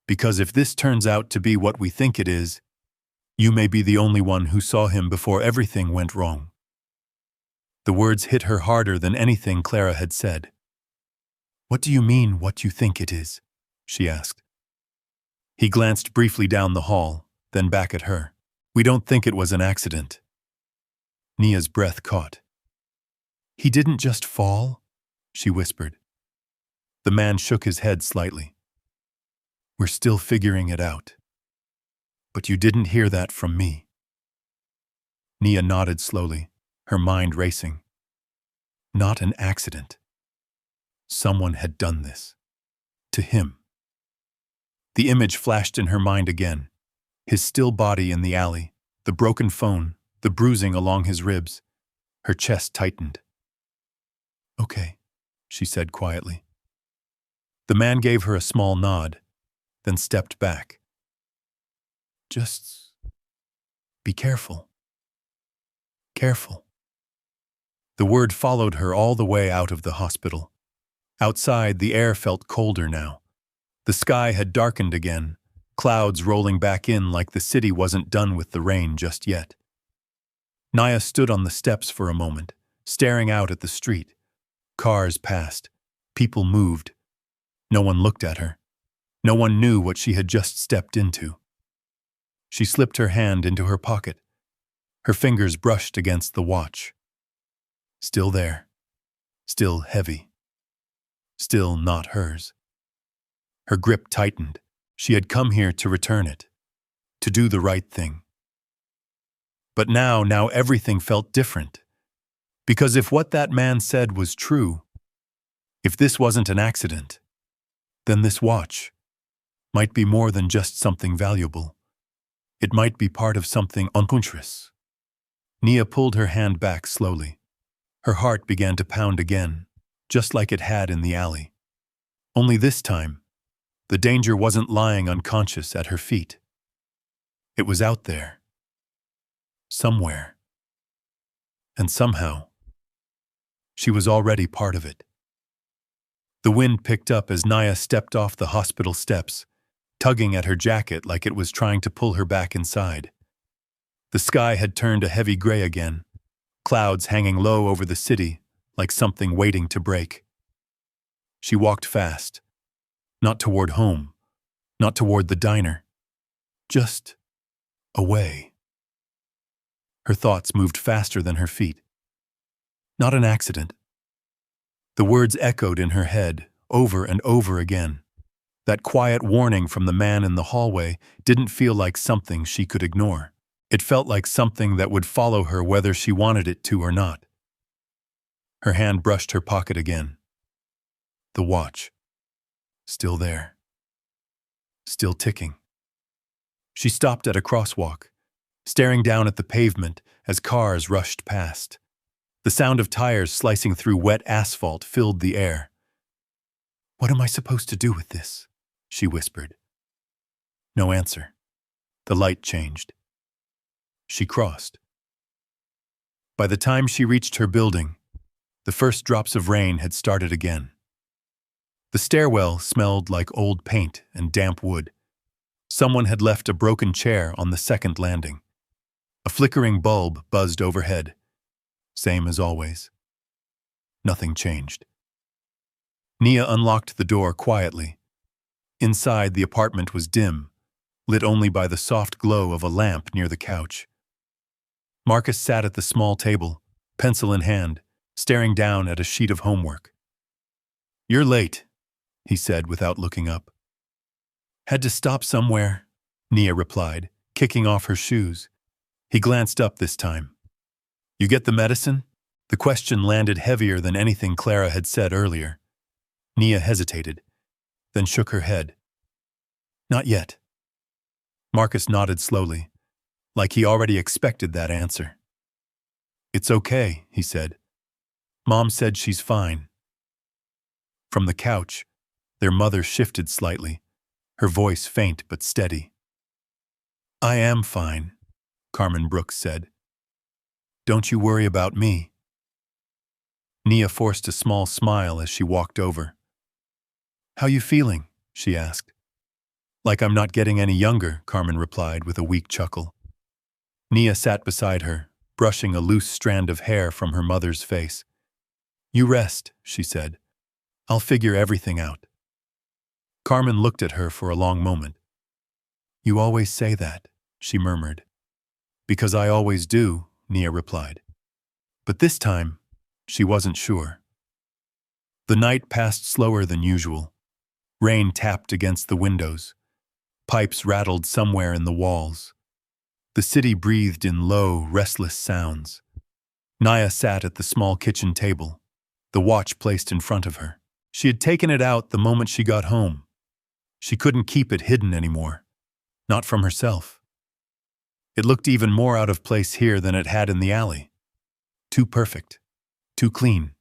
"Because if this turns out to be what we think it is, you may be the only one who saw him before everything went wrong." The words hit her harder than anything Clara had said. "What do you mean, what you think it is?" she asked. He glanced briefly down the hall, then back at her. "We don't think it was an accident." Nia's breath caught. "He didn't just fall?" she whispered. The man shook his head slightly. "We're still figuring it out. But you didn't hear that from me." Nia nodded slowly, her mind racing. Not an accident. Someone had done this. To him. The image flashed in her mind again. His still body in the alley, the broken phone, the bruising along his ribs. Her chest tightened. "Okay," she said quietly. The man gave her a small nod, then stepped back. "Just be careful. Careful." The word followed her all the way out of the hospital. Outside, the air felt colder now. The sky had darkened again, clouds rolling back in like the city wasn't done with the rain just yet. Nia stood on the steps for a moment, staring out at the street. Cars passed. People moved. No one looked at her. No one knew what she had just stepped into. She slipped her hand into her pocket. Her fingers brushed against the watch. Still there. Still heavy. Still not hers. Her grip tightened. She had come here to return it. To do the right thing. But now everything felt different. Because if what that man said was true, if this wasn't an accident, then this watch might be more than just something valuable. It might be part of something unconscious. Nia pulled her hand back slowly. Her heart began to pound again, just like it had in the alley. Only this time, the danger wasn't lying unconscious at her feet. It was out there. Somewhere. And somehow, she was already part of it. The wind picked up as Nia stepped off the hospital steps, tugging at her jacket like it was trying to pull her back inside. The sky had turned a heavy gray again, clouds hanging low over the city like something waiting to break. She walked fast, not toward home, not toward the diner, just away. Her thoughts moved faster than her feet. Not an accident. The words echoed in her head, over and over again. That quiet warning from the man in the hallway didn't feel like something she could ignore. It felt like something that would follow her whether she wanted it to or not. Her hand brushed her pocket again. The watch. Still there. Still ticking. She stopped at a crosswalk, staring down at the pavement as cars rushed past. The sound of tires slicing through wet asphalt filled the air. "What am I supposed to do with this?" she whispered. No answer. The light changed. She crossed. By the time she reached her building, the first drops of rain had started again. The stairwell smelled like old paint and damp wood. Someone had left a broken chair on the second landing. A flickering bulb buzzed overhead. Same as always. Nothing changed. Nia unlocked the door quietly. Inside, the apartment was dim, lit only by the soft glow of a lamp near the couch. Marcus sat at the small table, pencil in hand, staring down at a sheet of homework. "You're late," he said without looking up. "Had to stop somewhere," Nia replied, kicking off her shoes. He glanced up this time. "You get the medicine?" The question landed heavier than anything Clara had said earlier. Nia hesitated, then shook her head. "Not yet." Marcus nodded slowly, like he already expected that answer. "It's okay," he said. "Mom said she's fine." From the couch, their mother shifted slightly, her voice faint but steady. "I am fine," Carmen Brooks said. "Don't you worry about me." Nia forced a small smile as she walked over. "How you feeling?" she asked. "Like I'm not getting any younger," Carmen replied with a weak chuckle. Nia sat beside her, brushing a loose strand of hair from her mother's face. "You rest," she said. "I'll figure everything out." Carmen looked at her for a long moment. "You always say that," she murmured. "Because I always do," Nia replied. But this time, she wasn't sure. The night passed slower than usual. Rain tapped against the windows. Pipes rattled somewhere in the walls. The city breathed in low, restless sounds. Nia sat at the small kitchen table, the watch placed in front of her. She had taken it out the moment she got home. She couldn't keep it hidden anymore, not from herself. It looked even more out of place here than it had in the alley. Too perfect, too clean,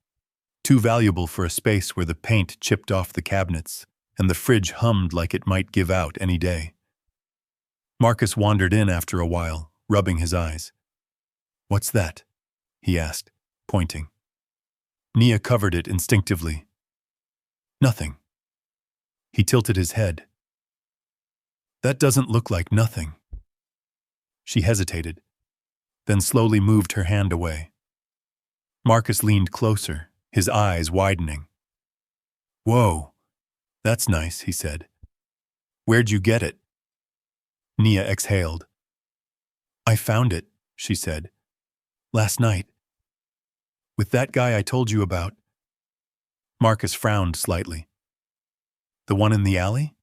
too valuable for a space where the paint chipped off the cabinets and the fridge hummed like it might give out any day. Marcus wandered in after a while, rubbing his eyes. "What's that?" he asked, pointing. Nia covered it instinctively. "Nothing." He tilted his head. "That doesn't look like nothing." She hesitated, then slowly moved her hand away. Marcus leaned closer, his eyes widening. "Whoa, that's nice," he said. "Where'd you get it?" Nia exhaled. "I found it," she said, "last night. With that guy I told you about." Marcus frowned slightly. "The one in the alley?"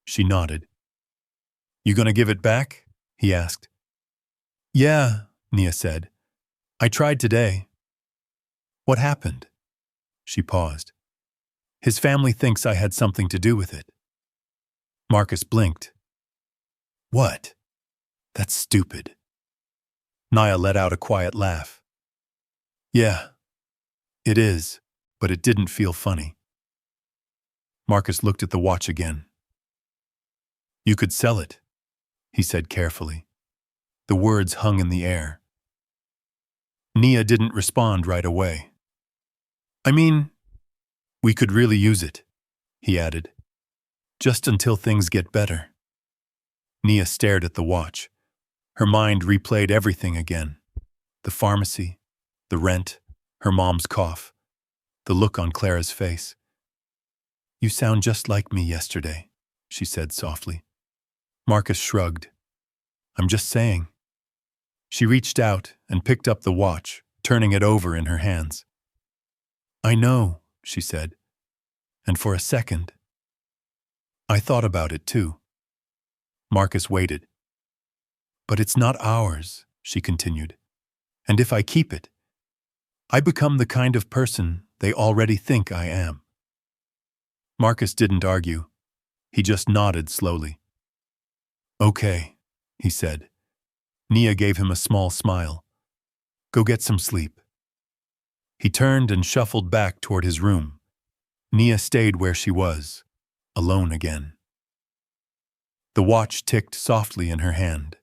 She nodded. "You gonna give it back?" he asked. "Yeah," Nia said. "I tried today." "What happened?" She paused. "His family thinks I had something to do with it." Marcus blinked. "What? That's stupid." Nia let out a quiet laugh. "Yeah, it is, but it didn't feel funny." Marcus looked at the watch again. "You could sell it," he said carefully. The words hung in the air. Nia didn't respond right away. "I mean, we could really use it," he added. "Just until things get better." Nia stared at the watch. Her mind replayed everything again. The pharmacy, the rent, her mom's cough, the look on Clara's face. "You sound just like me yesterday," she said softly. Marcus shrugged. "I'm just saying." She reached out and picked up the watch, turning it over in her hands. "I know," she said. "And for a second, I thought about it too." Marcus waited. "But it's not ours," she continued. "And if I keep it, I become the kind of person they already think I am." Marcus didn't argue. He just nodded slowly. "Okay," he said. Nia gave him a small smile. "Go get some sleep." He turned and shuffled back toward his room. Nia stayed where she was, alone again. The watch ticked softly in her hand.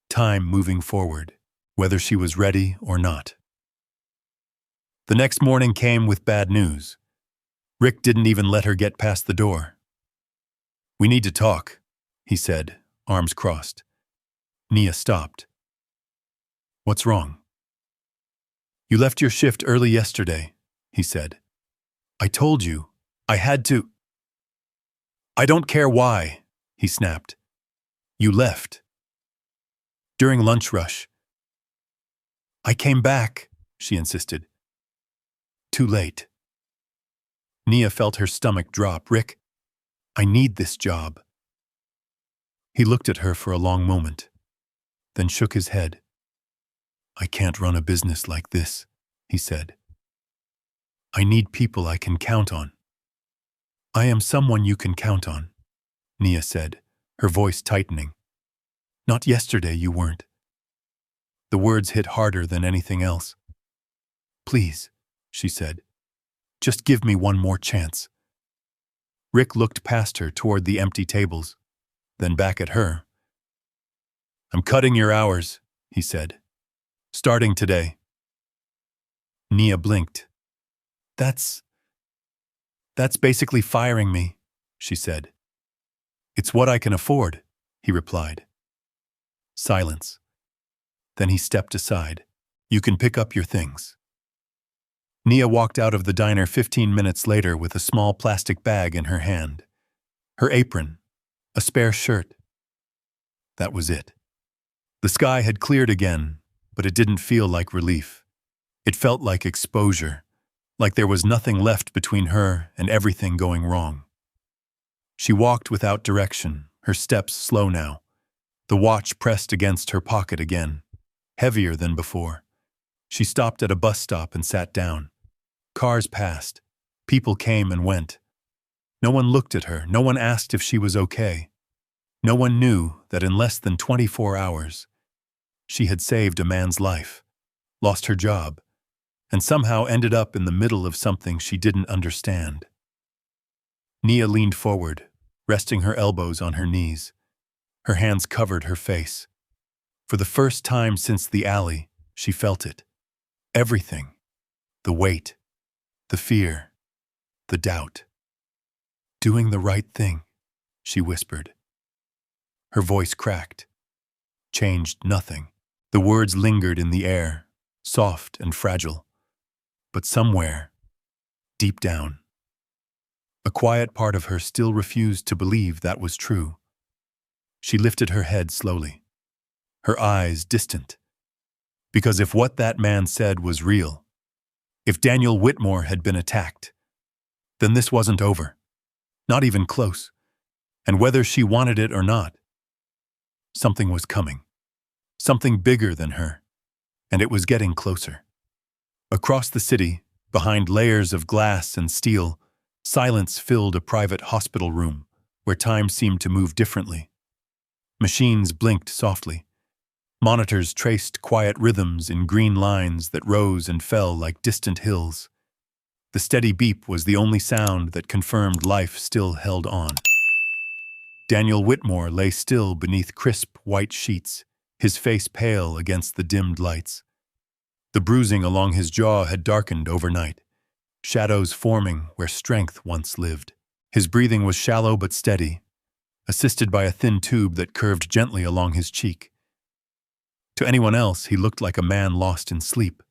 Time moving forward, whether she was ready or not. The next morning came with bad news. Rick didn't even let her get past the door. "We need to talk," he said, arms crossed. Nia stopped. "What's wrong?" "You left your shift early yesterday," he said. "I told you. I had to." "I don't care why," he snapped. "You left. During lunch rush." "I came back," she insisted. "Too late." Nia felt her stomach drop. "Rick, I need this job." He looked at her for a long moment, then shook his head. "I can't run a business like this," he said. "I need people I can count on." "I am someone you can count on," Nia said, her voice tightening. "Not yesterday you weren't." The words hit harder than anything else. "Please," she said, "just give me one more chance." Rick looked past her toward the empty tables, then back at her. "I'm cutting your hours," he said. "Starting today." Nia blinked. That's basically firing me," she said. "It's what I can afford," he replied. Silence. Then he stepped aside. You can pick up your things. Nia walked out of the diner 15 minutes later with a small plastic bag in her hand. Her apron, a spare shirt. That was it. The sky had cleared again, but it didn't feel like relief. It felt like exposure, like there was nothing left between her and everything going wrong. She walked without direction, her steps slow now. The watch pressed against her pocket again, heavier than before. She stopped at a bus stop and sat down. Cars passed. People came and went. No one looked at her. No one asked if she was okay. No one knew that in less than 24 hours, she had saved a man's life, lost her job, and somehow ended up in the middle of something she didn't understand. Nia leaned forward, resting her elbows on her knees. Her hands covered her face. For the first time since the alley, she felt it. Everything. The weight. The fear. The doubt. Doing the right thing, she whispered. Her voice cracked. Changed nothing. The words lingered in the air, soft and fragile. But somewhere, deep down, a quiet part of her still refused to believe that was true. She lifted her head slowly, her eyes distant. Because if what that man said was real, if Daniel Whitmore had been attacked, then this wasn't over. Not even close. And whether she wanted it or not, something was coming. Something bigger than her. And it was getting closer. Across the city, behind layers of glass and steel, silence filled a private hospital room where time seemed to move differently. Machines blinked softly. Monitors traced quiet rhythms in green lines that rose and fell like distant hills. The steady beep was the only sound that confirmed life still held on. Daniel Whitmore lay still beneath crisp white sheets, his face pale against the dimmed lights. The bruising along his jaw had darkened overnight, shadows forming where strength once lived. His breathing was shallow but steady, assisted by a thin tube that curved gently along his cheek. To anyone else, he looked like a man lost in sleep.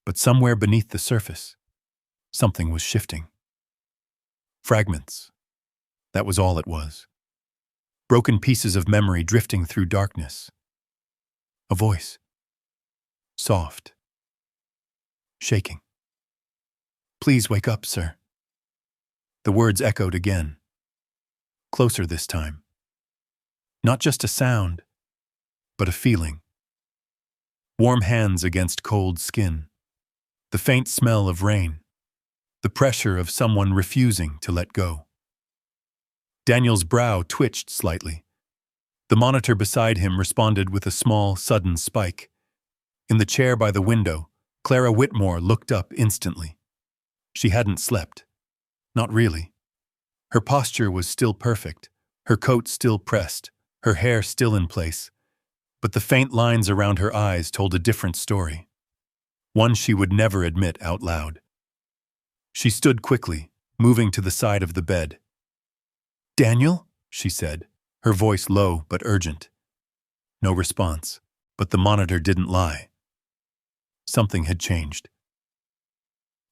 But somewhere beneath the surface, something was shifting. Fragments. That was all it was. Broken pieces of memory drifting through darkness. A voice. Soft. Shaking. Please wake up, sir. The words echoed again. Closer this time. Not just a sound, but a feeling. Warm hands against cold skin. The faint smell of rain. The pressure of someone refusing to let go. Daniel's brow twitched slightly. The monitor beside him responded with a small, sudden spike. In the chair by the window, Clara Whitmore looked up instantly. She hadn't slept. Not really. Her posture was still perfect, her coat still pressed, her hair still in place. But the faint lines around her eyes told a different story. One she would never admit out loud. She stood quickly, moving to the side of the bed. "Daniel?" she said, her voice low but urgent. No response, but the monitor didn't lie. Something had changed.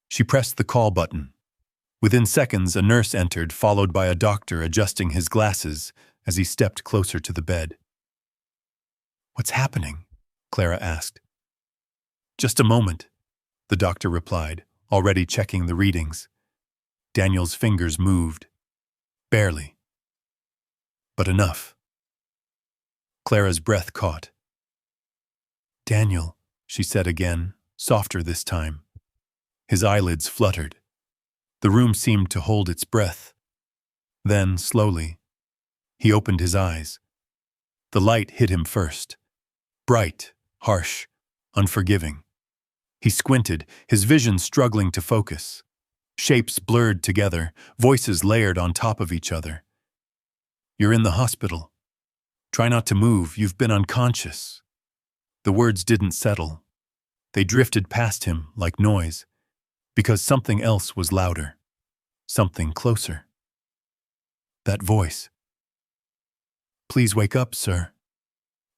She pressed the call button. Within seconds, a nurse entered, followed by a doctor adjusting his glasses as he stepped closer to the bed. "What's happening?" Clara asked. "Just a moment," the doctor replied, already checking the readings. Daniel's fingers moved. Barely. But enough. Clara's breath caught. "Daniel," she said again, softer this time. His eyelids fluttered. The room seemed to hold its breath. Then, slowly, he opened his eyes. The light hit him first. Bright, harsh, unforgiving. He squinted, his vision struggling to focus. Shapes blurred together, voices layered on top of each other. "You're in the hospital. Try not to move, you've been unconscious." The words didn't settle. They drifted past him like noise, because something else was louder, something closer. That voice. "Please wake up, sir."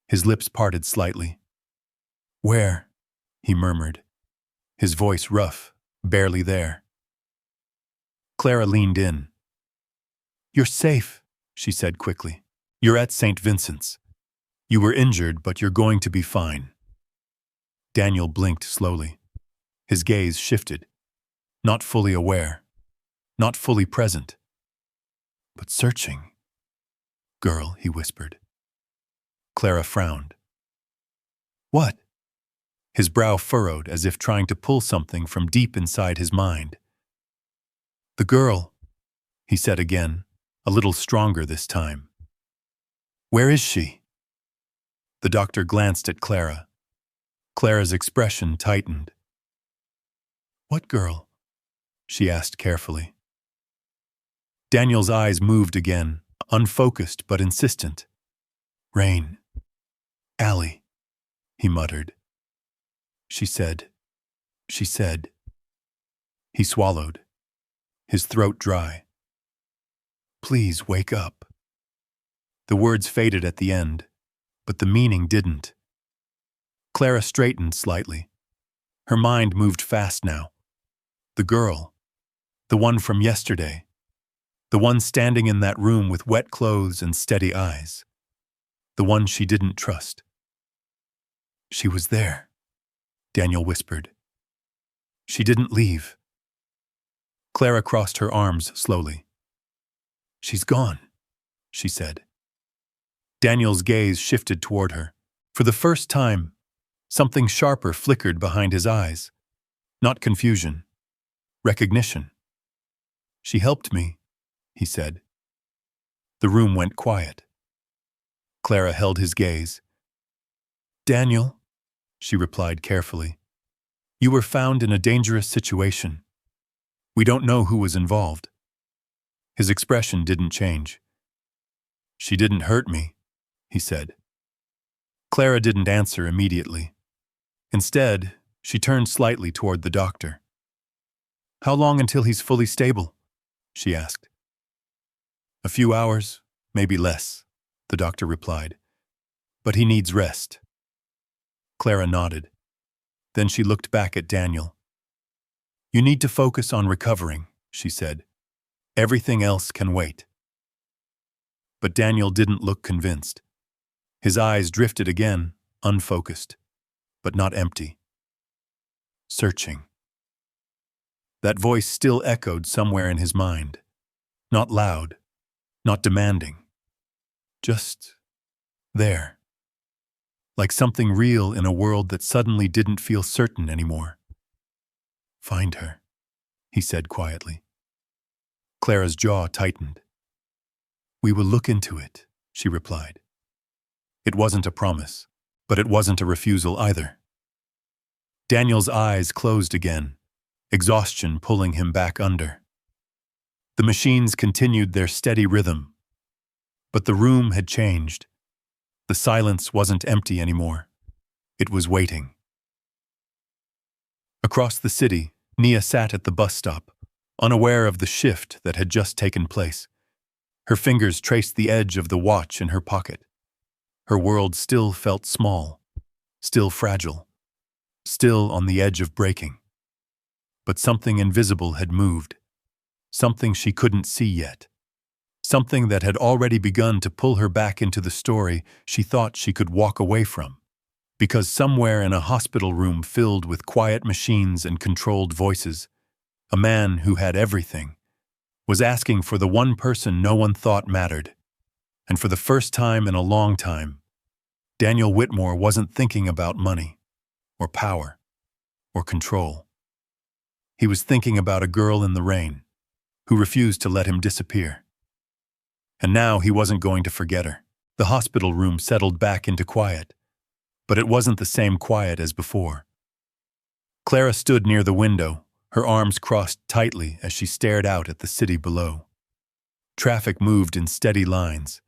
His lips parted slightly. Where? He murmured, his voice rough, barely there. Clara leaned in. You're safe, she said quickly. You're at St. Vincent's. You were injured, but you're going to be fine. Daniel blinked slowly. His gaze shifted, not fully aware, not fully present, but searching. Girl, he whispered. Clara frowned. What? His brow furrowed as if trying to pull something from deep inside his mind. The girl, he said again, a little stronger this time. Where is she? The doctor glanced at Clara. Clara's expression tightened. What girl? She asked carefully. Daniel's eyes moved again, unfocused but insistent. Rain. Allie, he muttered. She said. He swallowed, his throat dry. Please wake up. The words faded at the end, but the meaning didn't. Clara straightened slightly. Her mind moved fast now. The girl, the one from yesterday, the one standing in that room with wet clothes and steady eyes, the one she didn't trust. She was there, Daniel whispered. She didn't leave. Clara crossed her arms slowly. She's gone, she said. Daniel's gaze shifted toward her. For the first time, something sharper flickered behind his eyes. Not confusion, recognition. She helped me, he said. The room went quiet. Clara held his gaze. Daniel, she replied carefully, you were found in a dangerous situation. We don't know who was involved. His expression didn't change. She didn't hurt me, he said. Clara didn't answer immediately. Instead, she turned slightly toward the doctor. How long until he's fully stable? She asked. A few hours, maybe less, the doctor replied. But he needs rest. Clara nodded. Then she looked back at Daniel. You need to focus on recovering, she said. Everything else can wait. But Daniel didn't look convinced. His eyes drifted again, unfocused, but not empty. Searching. That voice still echoed somewhere in his mind. Not loud, not demanding. Just there. Like something real in a world that suddenly didn't feel certain anymore. Find her, he said quietly. Clara's jaw tightened. We will look into it, she replied. It wasn't a promise, but it wasn't a refusal either. Daniel's eyes closed again, exhaustion pulling him back under. The machines continued their steady rhythm, but the room had changed. The silence wasn't empty anymore. It was waiting. Across the city, Nia sat at the bus stop, unaware of the shift that had just taken place. Her fingers traced the edge of the watch in her pocket. Her world still felt small, still fragile, still on the edge of breaking. But something invisible had moved, something she couldn't see yet, something that had already begun to pull her back into the story she thought she could walk away from. Because somewhere in a hospital room filled with quiet machines and controlled voices, a man who had everything was asking for the one person no one thought mattered. And for the first time in a long time, Daniel Whitmore wasn't thinking about money, or power, or control. He was thinking about a girl in the rain, who refused to let him disappear. And now he wasn't going to forget her. The hospital room settled back into quiet, but it wasn't the same quiet as before. Clara stood near the window, her arms crossed tightly as she stared out at the city below. Traffic moved in steady lines,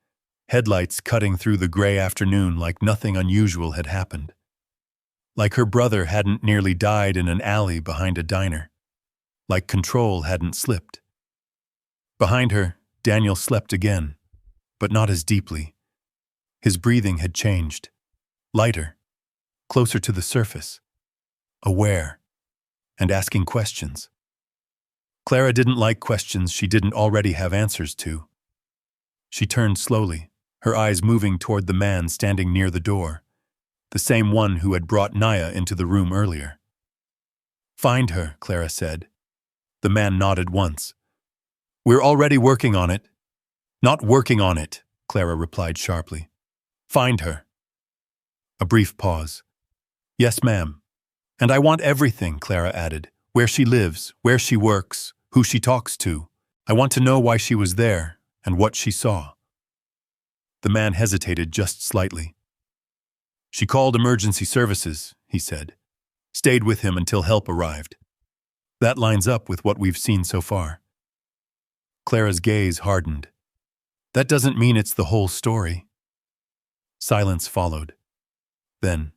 headlights cutting through the gray afternoon like nothing unusual had happened. Like her brother hadn't nearly died in an alley behind a diner. Like control hadn't slipped. Behind her, Daniel slept again, but not as deeply. His breathing had changed. Lighter, closer to the surface, aware, and asking questions. Clara didn't like questions she didn't already have answers to. She turned slowly, her eyes moving toward the man standing near the door, the same one who had brought Naya into the room earlier. "Find her," Clara said. The man nodded once. "We're already working on it." "Not working on it," Clara replied sharply. "Find her." A brief pause. "Yes, ma'am. And I want everything," Clara added. "Where she lives, where she works, who she talks to. I want to know why she was there and what she saw." The man hesitated just slightly. "She called emergency services," he said. "Stayed with him until help arrived. That lines up with what we've seen so far." Clara's gaze hardened. "That doesn't mean it's the whole story." Silence followed. Then,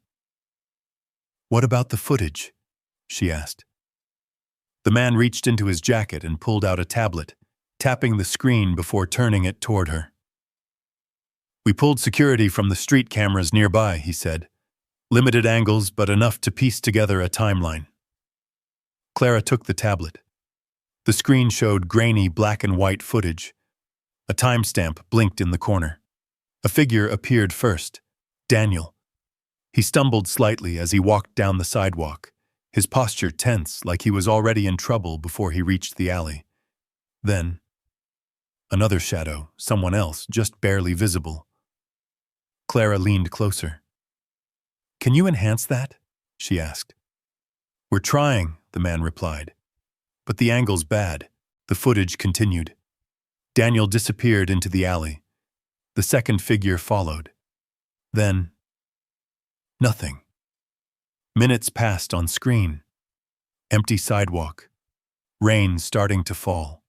"What about the footage?" she asked. The man reached into his jacket and pulled out a tablet, tapping the screen before turning it toward her. "We pulled security from the street cameras nearby," he said. "Limited angles, but enough to piece together a timeline." Clara took the tablet. The screen showed grainy black and white footage. A timestamp blinked in the corner. A figure appeared first, Daniel. He stumbled slightly as he walked down the sidewalk, his posture tense like he was already in trouble before he reached the alley. Then, another shadow, someone else, just barely visible. Clara leaned closer. "Can you enhance that?" she asked. "We're trying," the man replied. "But the angle's bad." The footage continued. Daniel disappeared into the alley. The second figure followed. Then, nothing. Minutes passed on screen. Empty sidewalk. Rain starting to fall.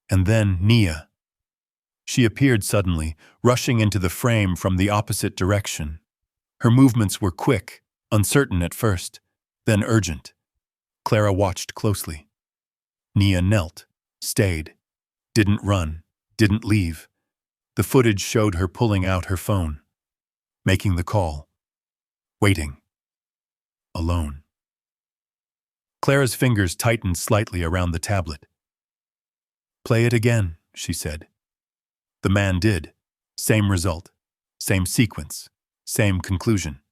And then Nia. She appeared suddenly, rushing into the frame from the opposite direction. Her movements were quick, uncertain at first, then urgent. Clara watched closely. Nia knelt, stayed, didn't run, didn't leave. The footage showed her pulling out her phone, making the call, waiting, alone. Clara's fingers tightened slightly around the tablet. "Play it again," she said. The man did. Same result, same sequence, same conclusion.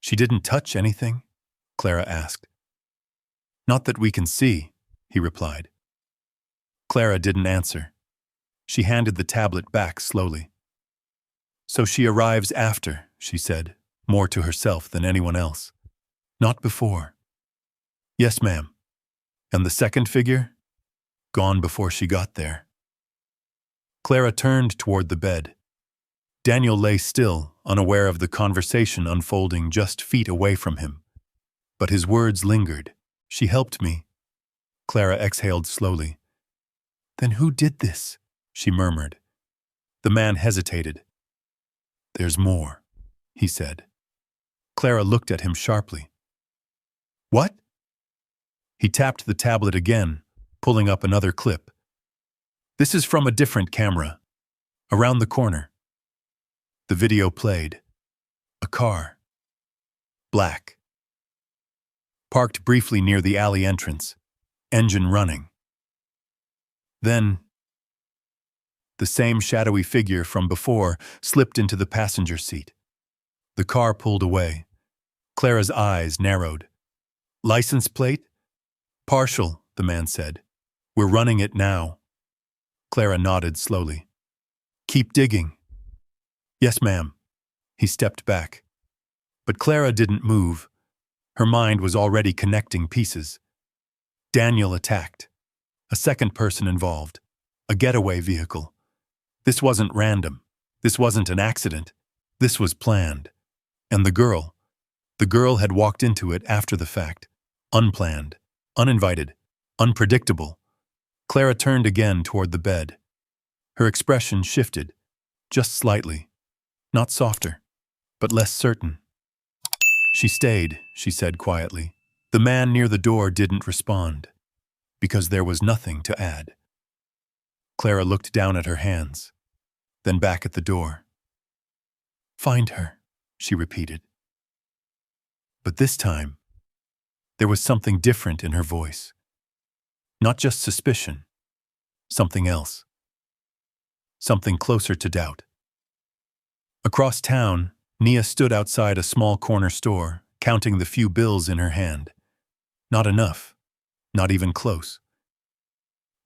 "She didn't touch anything?" Clara asked. "Not that we can see," he replied. Clara didn't answer. She handed the tablet back slowly. "So she arrives after," she said, more to herself than anyone else. "Not before." "Yes, ma'am." "And the second figure?" "Gone before she got there." Clara turned toward the bed. Daniel lay still, unaware of the conversation unfolding just feet away from him. But his words lingered. "She helped me." Clara exhaled slowly. "Then who did this?" she murmured. The man hesitated. "There's more," he said. Clara looked at him sharply. "What?" He tapped the tablet again, pulling up another clip. "This is from a different camera. Around the corner." The video played. A car. Black. Parked briefly near the alley entrance. Engine running. Then, the same shadowy figure from before slipped into the passenger seat. The car pulled away. Clara's eyes narrowed. "License plate?" "Partial," the man said. "We're running it now." Clara nodded slowly. "Keep digging." "Yes, ma'am." He stepped back. But Clara didn't move. Her mind was already connecting pieces. Daniel attacked. A second person involved. A getaway vehicle. This wasn't random. This wasn't an accident. This was planned. And the girl had walked into it after the fact. Unplanned, uninvited, unpredictable. Clara turned again toward the bed. Her expression shifted, just slightly. Not softer, but less certain. "She stayed," she said quietly. The man near the door didn't respond, because there was nothing to add. Clara looked down at her hands, then back at the door. "Find her," she repeated. But this time, there was something different in her voice. Not just suspicion, something else. Something closer to doubt. Across town, Nia stood outside a small corner store, counting the few bills in her hand. Not enough. Not even close.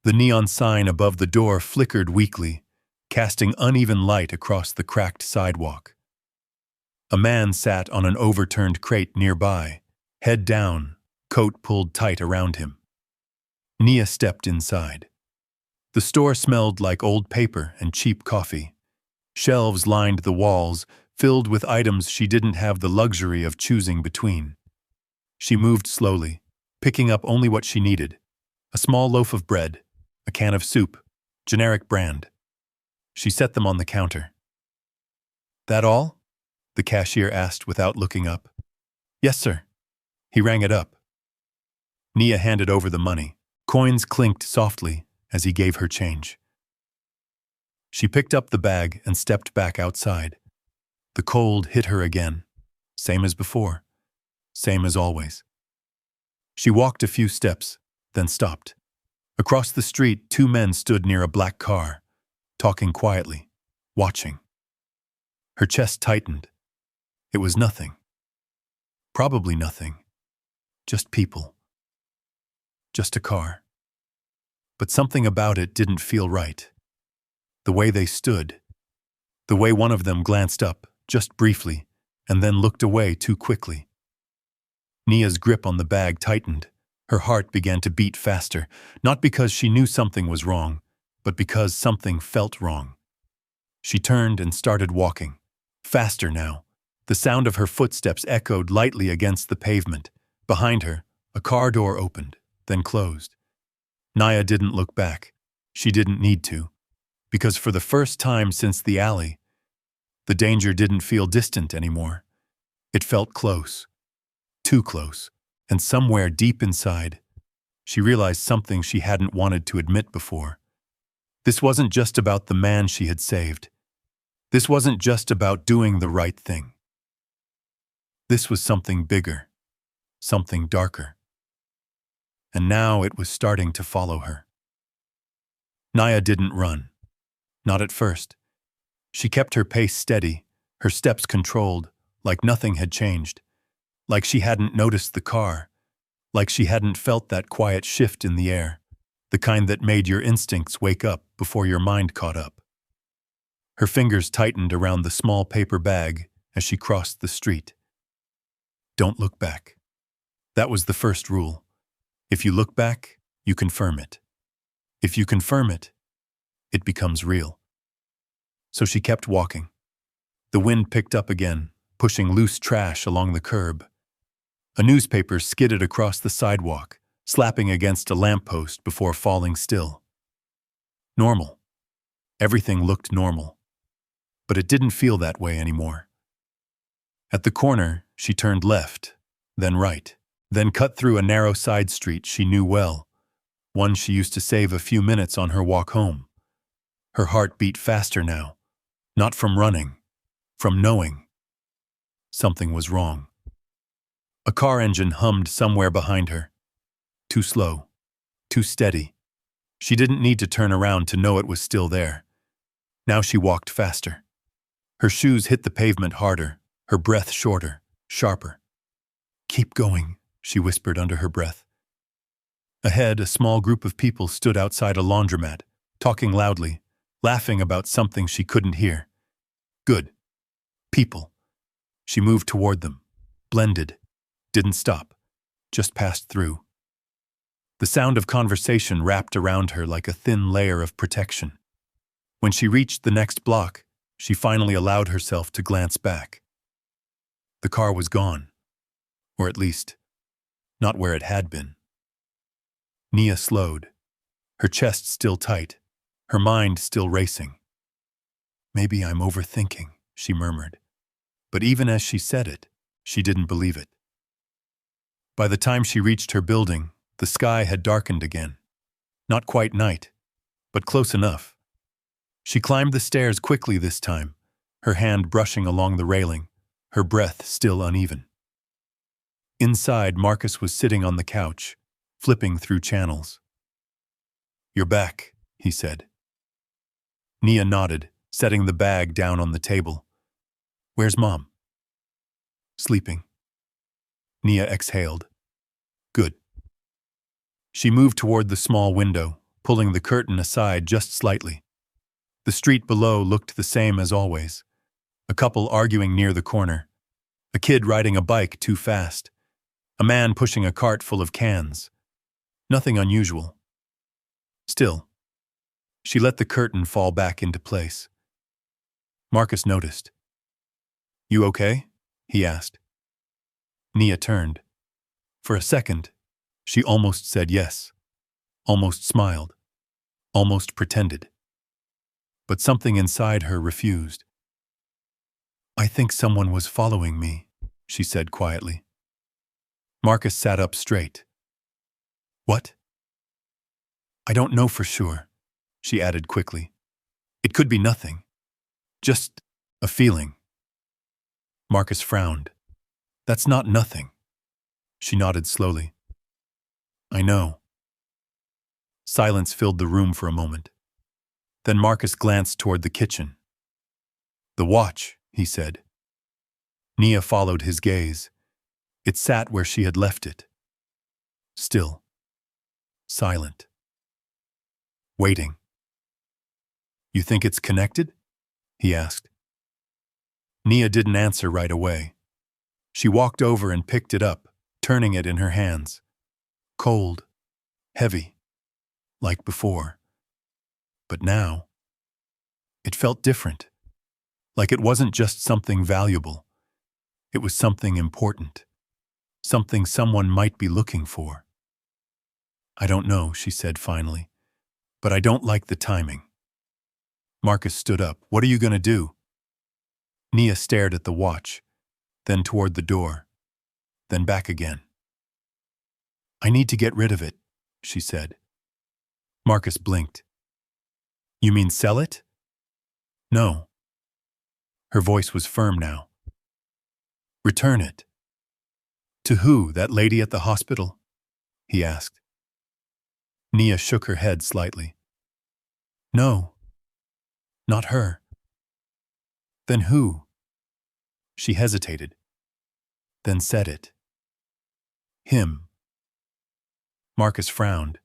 The neon sign above the door flickered weakly, casting uneven light across the cracked sidewalk. A man sat on an overturned crate nearby, head down, coat pulled tight around him. Nia stepped inside. The store smelled like old paper and cheap coffee. Shelves lined the walls, filled with items she didn't have the luxury of choosing between. She moved slowly, picking up only what she needed. A small loaf of bread, a can of soup, generic brand. She set them on the counter. "That all?" the cashier asked without looking up. "Yes, sir." He rang it up. Nia handed over the money. Coins clinked softly as he gave her change. She picked up the bag and stepped back outside. The cold hit her again. Same as before. Same as always. She walked a few steps, then stopped. Across the street, two men stood near a black car, talking quietly, watching. Her chest tightened. It was nothing. Probably nothing. Just people. Just a car. But something about it didn't feel right. The way they stood. The way one of them glanced up, just briefly, and then looked away too quickly. Nia's grip on the bag tightened. Her heart began to beat faster, not because she knew something was wrong, but because something felt wrong. She turned and started walking. Faster now. The sound of her footsteps echoed lightly against the pavement. Behind her, a car door opened, then closed. Nia didn't look back. She didn't need to. Because for the first time since the alley, the danger didn't feel distant anymore. It felt close. Too close. And somewhere deep inside, she realized something she hadn't wanted to admit before. This wasn't just about the man she had saved. This wasn't just about doing the right thing. This was something bigger, something darker. And now it was starting to follow her. Nia didn't run. Not at first. She kept her pace steady, her steps controlled, like nothing had changed. Like she hadn't noticed the car. Like she hadn't felt that quiet shift in the air, the kind that made your instincts wake up before your mind caught up. Her fingers tightened around the small paper bag as she crossed the street. Don't look back. That was the first rule. If you look back, you confirm it. If you confirm it, it becomes real. So she kept walking. The wind picked up again, pushing loose trash along the curb. A newspaper skidded across the sidewalk, slapping against a lamppost before falling still. Normal. Everything looked normal. But it didn't feel that way anymore. At the corner, she turned left, then right, then cut through a narrow side street she knew well, one she used to save a few minutes on her walk home. Her heart beat faster now, not from running, from knowing. Something was wrong. A car engine hummed somewhere behind her. Too slow, too steady. She didn't need to turn around to know it was still there. Now she walked faster. Her shoes hit the pavement harder, her breath shorter, sharper. "Keep going," she whispered under her breath. Ahead, a small group of people stood outside a laundromat, talking loudly, laughing about something she couldn't hear. Good. People. She moved toward them, blended, didn't stop, just passed through. The sound of conversation wrapped around her like a thin layer of protection. When she reached the next block, she finally allowed herself to glance back. The car was gone, or at least, not where it had been. Nia slowed, her chest still tight, her mind still racing. "Maybe I'm overthinking," she murmured. But even as she said it, she didn't believe it. By the time she reached her building, the sky had darkened again. Not quite night, but close enough. She climbed the stairs quickly this time, her hand brushing along the railing, her breath still uneven. Inside, Marcus was sitting on the couch, flipping through channels. "You're back," he said. Nia nodded, setting the bag down on the table. "Where's Mom?" "Sleeping." Nia exhaled. "Good." She moved toward the small window, pulling the curtain aside just slightly. The street below looked the same as always. A couple arguing near the corner. A kid riding a bike too fast. A man pushing a cart full of cans. Nothing unusual. Still, she let the curtain fall back into place. Marcus noticed. "You okay?" he asked. Nia turned. For a second, she almost said yes, almost smiled, almost pretended. But something inside her refused. "I think someone was following me," she said quietly. Marcus sat up straight. "What?" "I don't know for sure," she added quickly. "It could be nothing. Just a feeling." Marcus frowned. "That's not nothing." She nodded slowly. "I know." Silence filled the room for a moment. Then Marcus glanced toward the kitchen. "The watch," he said. Nia followed his gaze. It sat where she had left it. Still. Silent. Waiting. "You think it's connected?" he asked. Nia didn't answer right away. She walked over and picked it up, turning it in her hands. Cold. Heavy. Like before. But now, it felt different. Like it wasn't just something valuable. It was something important. Something someone might be looking for. "I don't know," she said finally. "But I don't like the timing." Marcus stood up. "What are you going to do?" Nia stared at the watch, then toward the door, then back again. "I need to get rid of it," she said. Marcus blinked. "You mean sell it?" "No." Her voice was firm now. "Return it." "To who, that lady at the hospital?" he asked. Nia shook her head slightly. "No. Not her." "Then who?" She hesitated, then said it. "Him." Marcus frowned.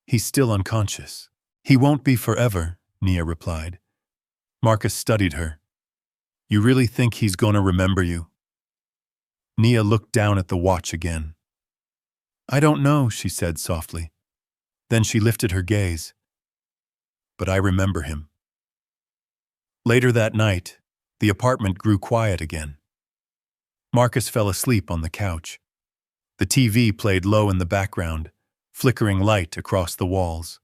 "He's still unconscious." "He won't be forever," Nia replied. Marcus studied her. "You really think he's going to remember you?" Nia looked down at the watch again. "I don't know," she said softly. Then she lifted her gaze. "But I remember him." Later that night, the apartment grew quiet again. Marcus fell asleep on the couch. The TV played low in the background, flickering light across the walls.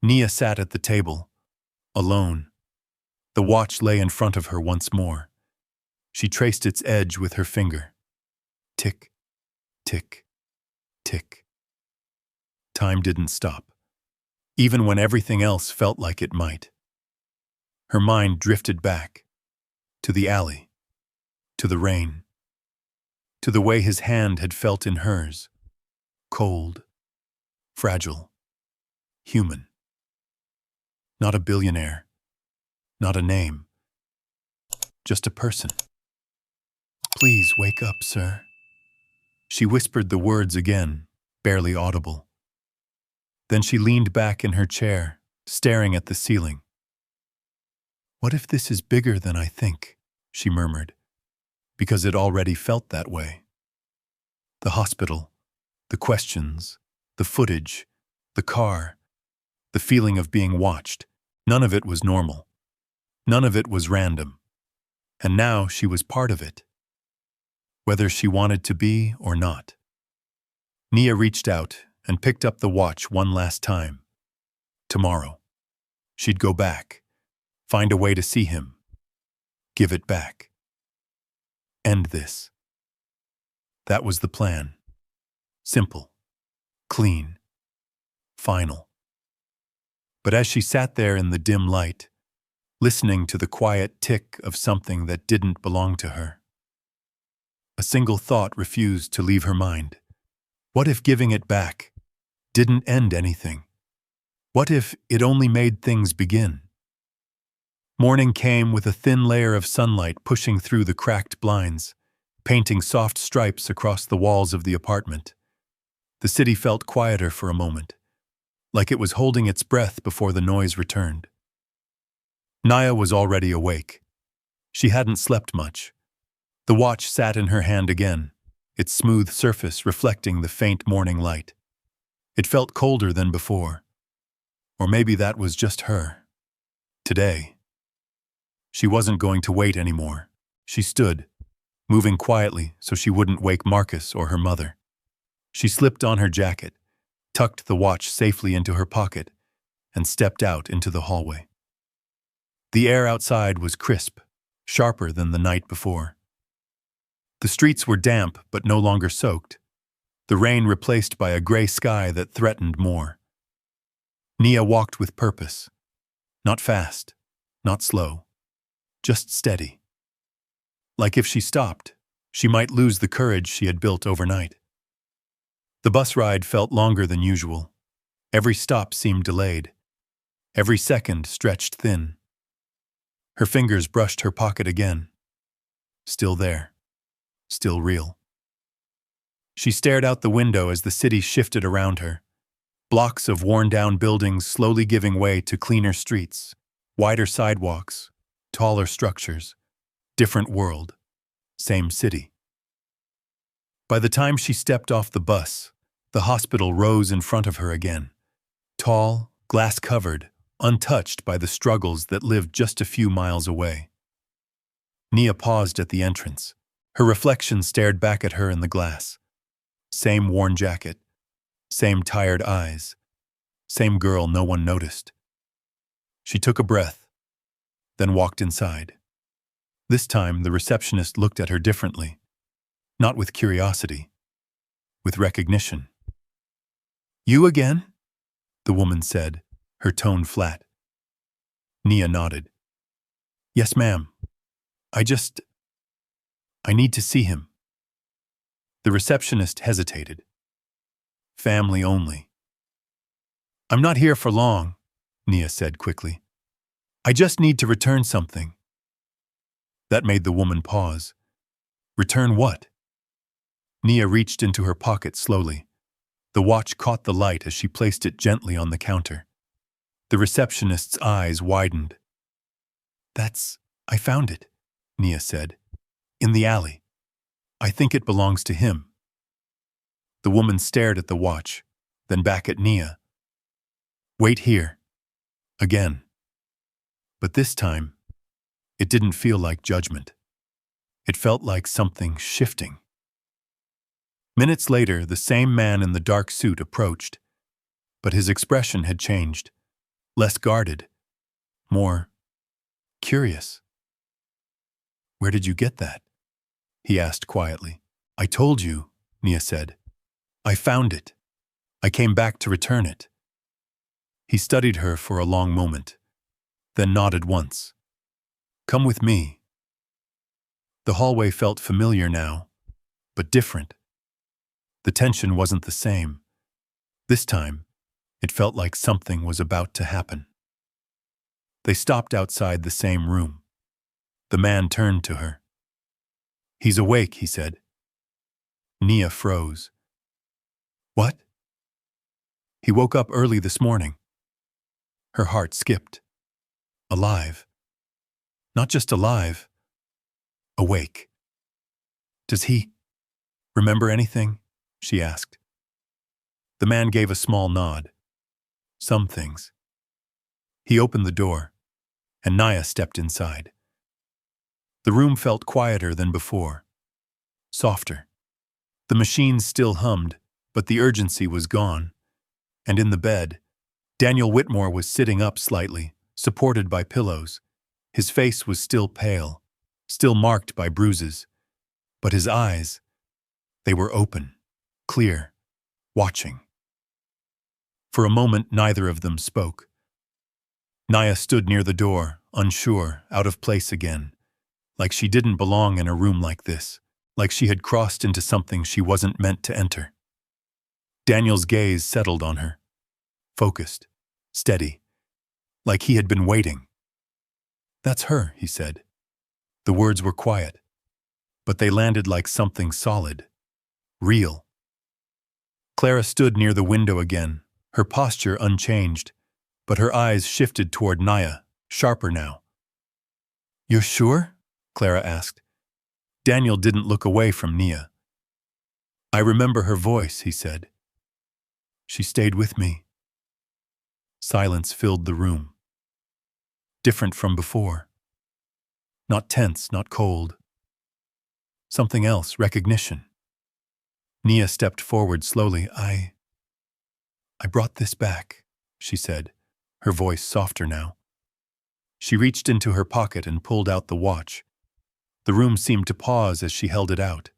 Nia sat at the table, alone. The watch lay in front of her once more. She traced its edge with her finger. Tick, tick, tick. Time didn't stop, even when everything else felt like it might. Her mind drifted back, to the alley, to the rain, to the way his hand had felt in hers. Cold, fragile, human. Not a billionaire, not a name, just a person. "Please wake up, sir." She whispered the words again, barely audible. Then she leaned back in her chair, staring at the ceiling. "What if this is bigger than I think?" she murmured, because it already felt that way. The hospital, the questions, the footage, the car, the feeling of being watched, none of it was normal. None of it was random. And now she was part of it, whether she wanted to be or not. Nia reached out and picked up the watch one last time. Tomorrow, she'd go back, find a way to see him, give it back. End this. That was the plan. Simple, clean, final. But as she sat there in the dim light, listening to the quiet tick of something that didn't belong to her, A single thought refused to leave her mind. What if giving it back didn't end anything? What if it only made things begin? Morning came with a thin layer of sunlight pushing through the cracked blinds, painting soft stripes across the walls of the apartment. The city felt quieter for a moment, like it was holding its breath before the noise returned. Naya was already awake. She hadn't slept much. The watch sat in her hand again, its smooth surface reflecting the faint morning light. It felt colder than before. Or maybe that was just her. Today. She wasn't going to wait anymore. She stood, moving quietly so she wouldn't wake Marcus or her mother. She slipped on her jacket, tucked the watch safely into her pocket, and stepped out into the hallway. The air outside was crisp, sharper than the night before. The streets were damp but no longer soaked, the rain replaced by a gray sky that threatened more. Nia walked with purpose. Not fast, not slow, just steady. Like if she stopped, she might lose the courage she had built overnight. The bus ride felt longer than usual. Every stop seemed delayed. Every second stretched thin. Her fingers brushed her pocket again. Still there. Still real. She stared out the window as the city shifted around her. Blocks of worn-down buildings slowly giving way to cleaner streets, wider sidewalks, taller structures. Different world. Same city. By the time she stepped off the bus, the hospital rose in front of her again. Tall, glass-covered, untouched by the struggles that lived just a few miles away. Nia paused at the entrance. Her reflection stared back at her in the glass. Same worn jacket. Same tired eyes. Same girl no one noticed. She took a breath, then walked inside. This time, the receptionist looked at her differently. Not with curiosity, with recognition. "You again?" the woman said, her tone flat. Nia nodded. "Yes, ma'am. I need to see him." The receptionist hesitated. "Family only." "I'm not here for long," Nia said quickly. "I just need to return something." That made the woman pause. Return what? Nia reached into her pocket slowly. The watch caught the light as she placed it gently on the counter. The receptionist's eyes widened. I found it," Nia said. "In the alley. I think it belongs to him." The woman stared at the watch, then back at Nia. "Wait here." Again. But this time, it didn't feel like judgment. It felt like something shifting. Minutes later, the same man in the dark suit approached, but his expression had changed. Less guarded, more curious. "Where did you get that?" he asked quietly. "I told you," Nia said. "I found it. I came back to return it." He studied her for a long moment, then nodded once. "Come with me." The hallway felt familiar now, but different. The tension wasn't the same. This time, it felt like something was about to happen. They stopped outside the same room. The man turned to her. "He's awake," he said. Nia froze. "What?" "He woke up early this morning." Her heart skipped. Alive. Not just alive. Awake. "Does he remember anything?" she asked. The man gave a small nod. "Some things." He opened the door, and Naya stepped inside. The room felt quieter than before. Softer. The machines still hummed, but the urgency was gone. And in the bed, Daniel Whitmore was sitting up slightly, supported by pillows. His face was still pale, still marked by bruises. But his eyes, they were open, clear, watching. For a moment, neither of them spoke. Naya stood near the door, unsure, out of place again, like she didn't belong in a room like this. like she had crossed into something she wasn't meant to enter. Daniel's gaze settled on her, focused, steady, like he had been waiting. "That's her," he said. The words were quiet, but they landed like something solid, real. Clara stood near the window again, her posture unchanged, but her eyes shifted toward Naya, sharper now. "You're sure?" Clara asked. Daniel didn't look away from Nia. "I remember her voice," he said. "She stayed with me." Silence filled the room. Different from before. Not tense, not cold. Something else, recognition. Nia stepped forward slowly. I brought this back," she said, her voice softer now. She reached into her pocket and pulled out the watch. The room seemed to pause as she held it out.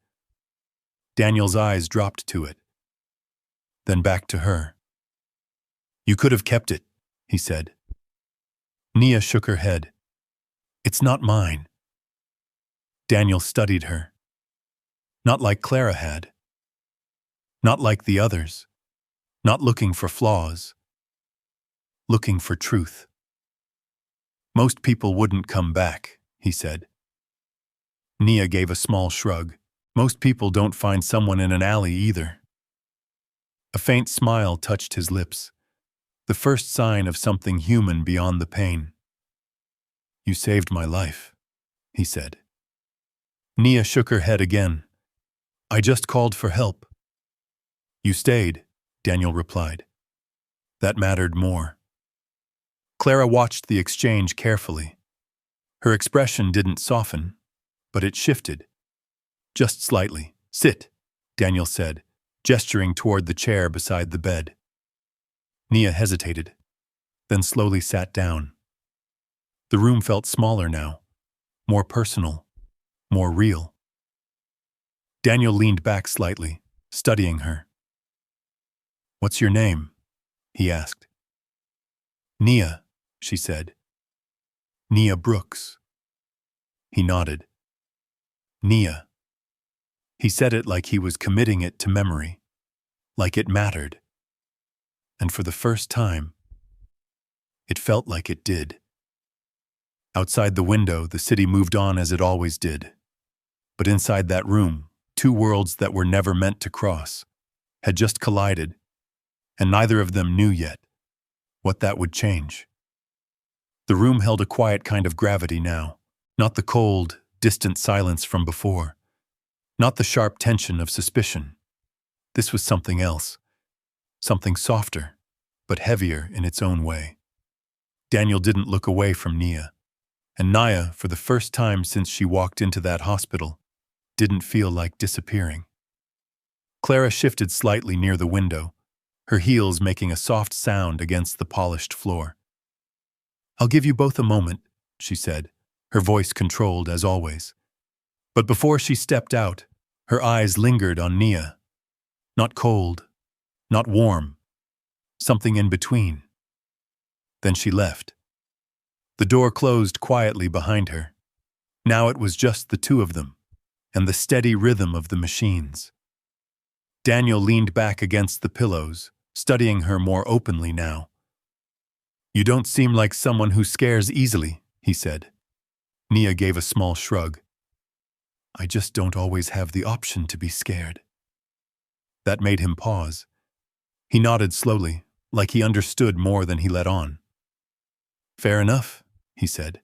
Daniel's eyes dropped to it, then back to her. "You could have kept it," he said. Nia shook her head. "It's not mine." Daniel studied her. Not like Clara had. Not like the others. Not looking for flaws. Looking for truth. "Most people wouldn't come back," he said. Nia gave a small shrug. "Most people don't find someone in an alley either." A faint smile touched his lips, the first sign of something human beyond the pain. "You saved my life," he said. Nia shook her head again. "I just called for help." "You stayed," Daniel replied. That mattered more. Clara watched the exchange carefully. Her expression didn't soften, but it shifted. Just slightly. "Sit," Daniel said, gesturing toward the chair beside the bed. Nia hesitated, then slowly sat down. The room felt smaller now, more personal, more real. Daniel leaned back slightly, studying her. "What's your name?" he asked. "Nia," she said. "Nia Brooks." He nodded. "Nia." He said it like he was committing it to memory, like it mattered. And for the first time, it felt like it did. Outside the window, the city moved on as it always did. But inside that room, two worlds that were never meant to cross had just collided, and neither of them knew yet what that would change. The room held a quiet kind of gravity now, not the cold, distant silence from before, not the sharp tension of suspicion. This was something else, something softer, but heavier in its own way. Daniel didn't look away from Nia, and Naya, for the first time since she walked into that hospital, didn't feel like disappearing. Clara shifted slightly near the window, her heels making a soft sound against the polished floor. "I'll give you both a moment," she said, her voice controlled as always. But before she stepped out, her eyes lingered on Nia. Not cold, not warm, something in between. Then she left. The door closed quietly behind her. Now it was just the two of them, and the steady rhythm of the machines. Daniel leaned back against the pillows, studying her more openly now. "You don't seem like someone who scares easily," he said. Nia gave a small shrug. "I just don't always have the option to be scared." That made him pause. He nodded slowly, like he understood more than he let on. "Fair enough," he said.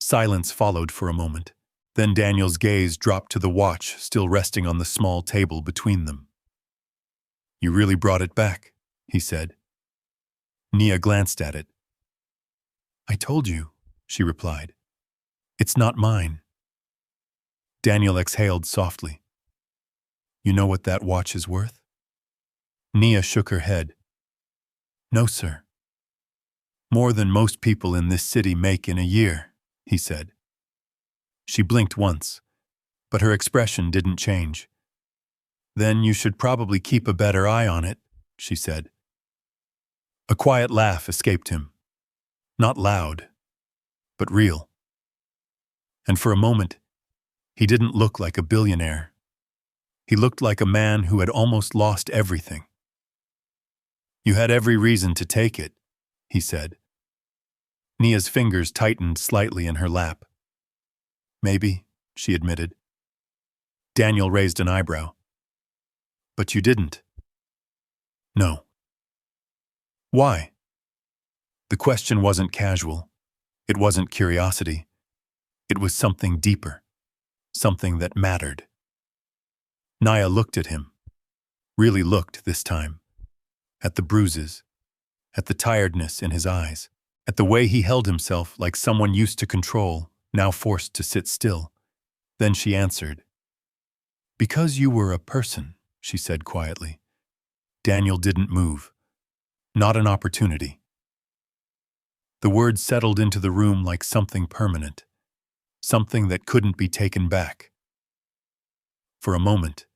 Silence followed for a moment. Then Daniel's gaze dropped to the watch still resting on the small table between them. "You really brought it back," he said. Nia glanced at it. "I told you," she replied. "It's not mine." Daniel exhaled softly. "You know what that watch is worth?" Nia shook her head. "No, sir." "More than most people in this city make in a year," he said. She blinked once, but her expression didn't change. "Then you should probably keep a better eye on it," she said. A quiet laugh escaped him. Not loud, but real. And for a moment, He didn't look like a billionaire. He looked like a man who had almost lost everything. "You had every reason to take it," he said. Nia's fingers tightened slightly in her lap. "Maybe," she admitted. Daniel raised an eyebrow. "But you didn't." "No." "Why?" The question wasn't casual. It wasn't curiosity. It was something deeper. Something that mattered. Nia looked at him. Really looked this time. At the bruises. At the tiredness in his eyes. At the way he held himself like someone used to control, now forced to sit still. Then she answered. "Because you were a person," she said quietly. Daniel didn't move. Not an opportunity. The words settled into the room like something permanent. Something that couldn't be taken back. For a moment,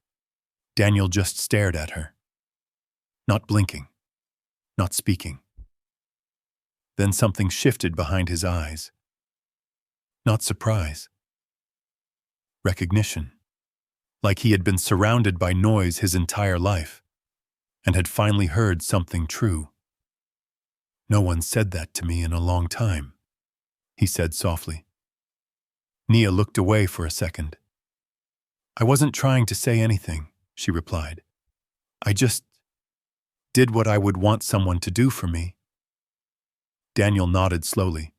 Daniel just stared at her. Not blinking. Not speaking. Then something shifted behind his eyes. Not surprise. Recognition. Like he had been surrounded by noise his entire life, and had finally heard something true. "No one said that to me in a long time," he said softly. Nia looked away for a second. "I wasn't trying to say anything," she replied. "I just did what I would want someone to do for me." Daniel nodded slowly.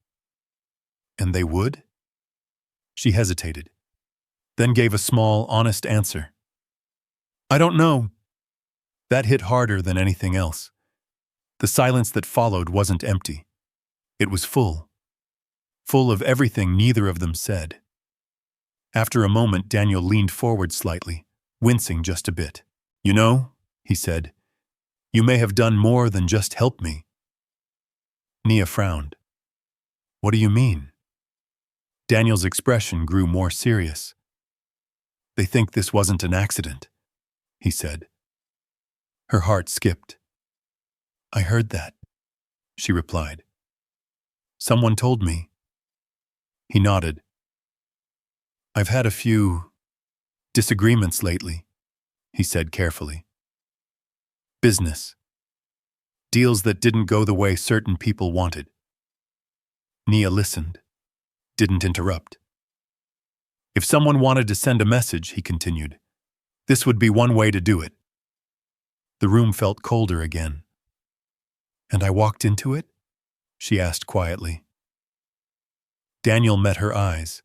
"And they would?" She hesitated, then gave a small, honest answer. "I don't know." That hit harder than anything else. The silence that followed wasn't empty. It was full. Full of everything neither of them said. After a moment, Daniel leaned forward slightly, wincing just a bit. "You know," he said, "you may have done more than just help me." Nia frowned. "What do you mean?" Daniel's expression grew more serious. "They think this wasn't an accident," he said. Her heart skipped. "I heard that," she replied. "Someone told me." He nodded. "I've had a few disagreements lately," he said carefully. "Business. Deals that didn't go the way certain people wanted." Nia listened, didn't interrupt. "If someone wanted to send a message," he continued, "this would be one way to do it." The room felt colder again. "And I walked into it?" she asked quietly. Daniel met her eyes.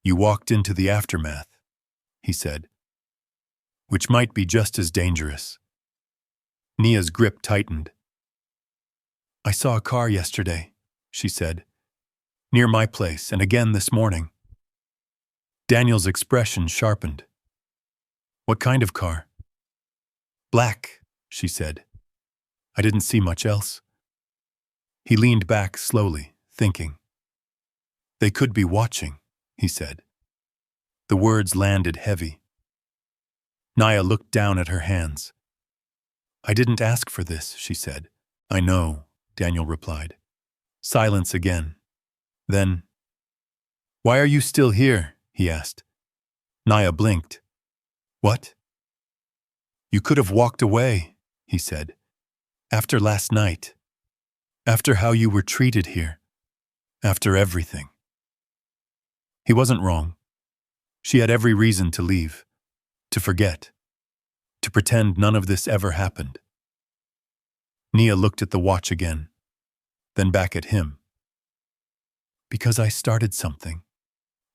"You walked into the aftermath," he said, "which might be just as dangerous." Nia's grip tightened. "I saw a car yesterday," she said, "near my place and again this morning." Daniel's expression sharpened. "What kind of car?" "Black," she said. "I didn't see much else." He leaned back slowly, thinking. "They could be watching," he said. The words landed heavy. Nia looked down at her hands. "I didn't ask for this," she said. "I know," Daniel replied. Silence again. Then, "Why are you still here?" he asked. Nia blinked. "What?" "You could have walked away," he said. "After last night. After how you were treated here. After everything." He wasn't wrong. She had every reason to leave, to forget, to pretend none of this ever happened. Nia looked at the watch again, then back at him. "Because I started something,"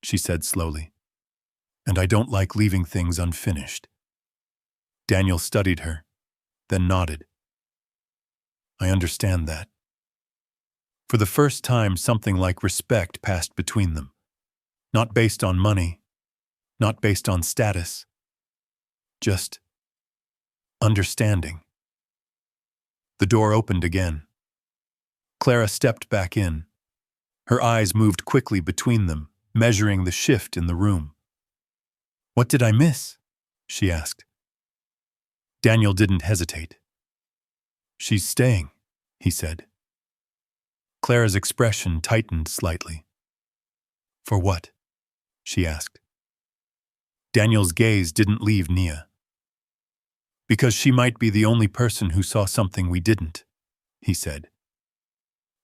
she said slowly, "and I don't like leaving things unfinished." Daniel studied her, then nodded. "I understand that." For the first time, something like respect passed between them. Not based on money, not based on status, just understanding. The door opened again. Clara stepped back in. Her eyes moved quickly between them, measuring the shift in the room. "What did I miss?" she asked. Daniel didn't hesitate. "She's staying," he said. Clara's expression tightened slightly. "For what?" she asked. Daniel's gaze didn't leave Nia. Because she might be the only person who saw something we didn't, he said.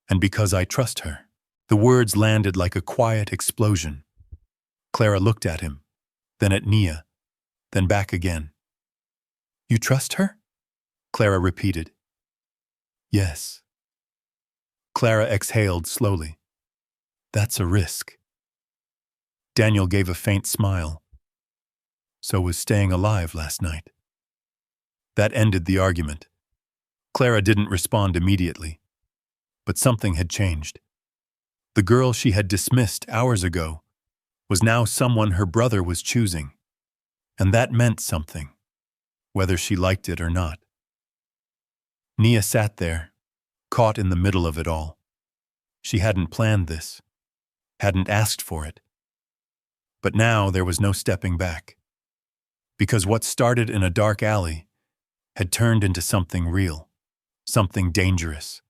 And because I trust her. The words landed like a quiet explosion. Clara looked at him, then at Nia, then back again. You trust her? Clara repeated. Yes. Clara exhaled slowly. That's a risk. Daniel gave a faint smile. So was staying alive last night. That ended the argument. Clara didn't respond immediately. But something had changed. The girl she had dismissed hours ago was now someone her brother was choosing. And that meant something, whether she liked it or not. Nia sat there, caught in the middle of it all. She hadn't planned this, hadn't asked for it. But now there was no stepping back. Because what started in a dark alley had turned into something real, something dangerous,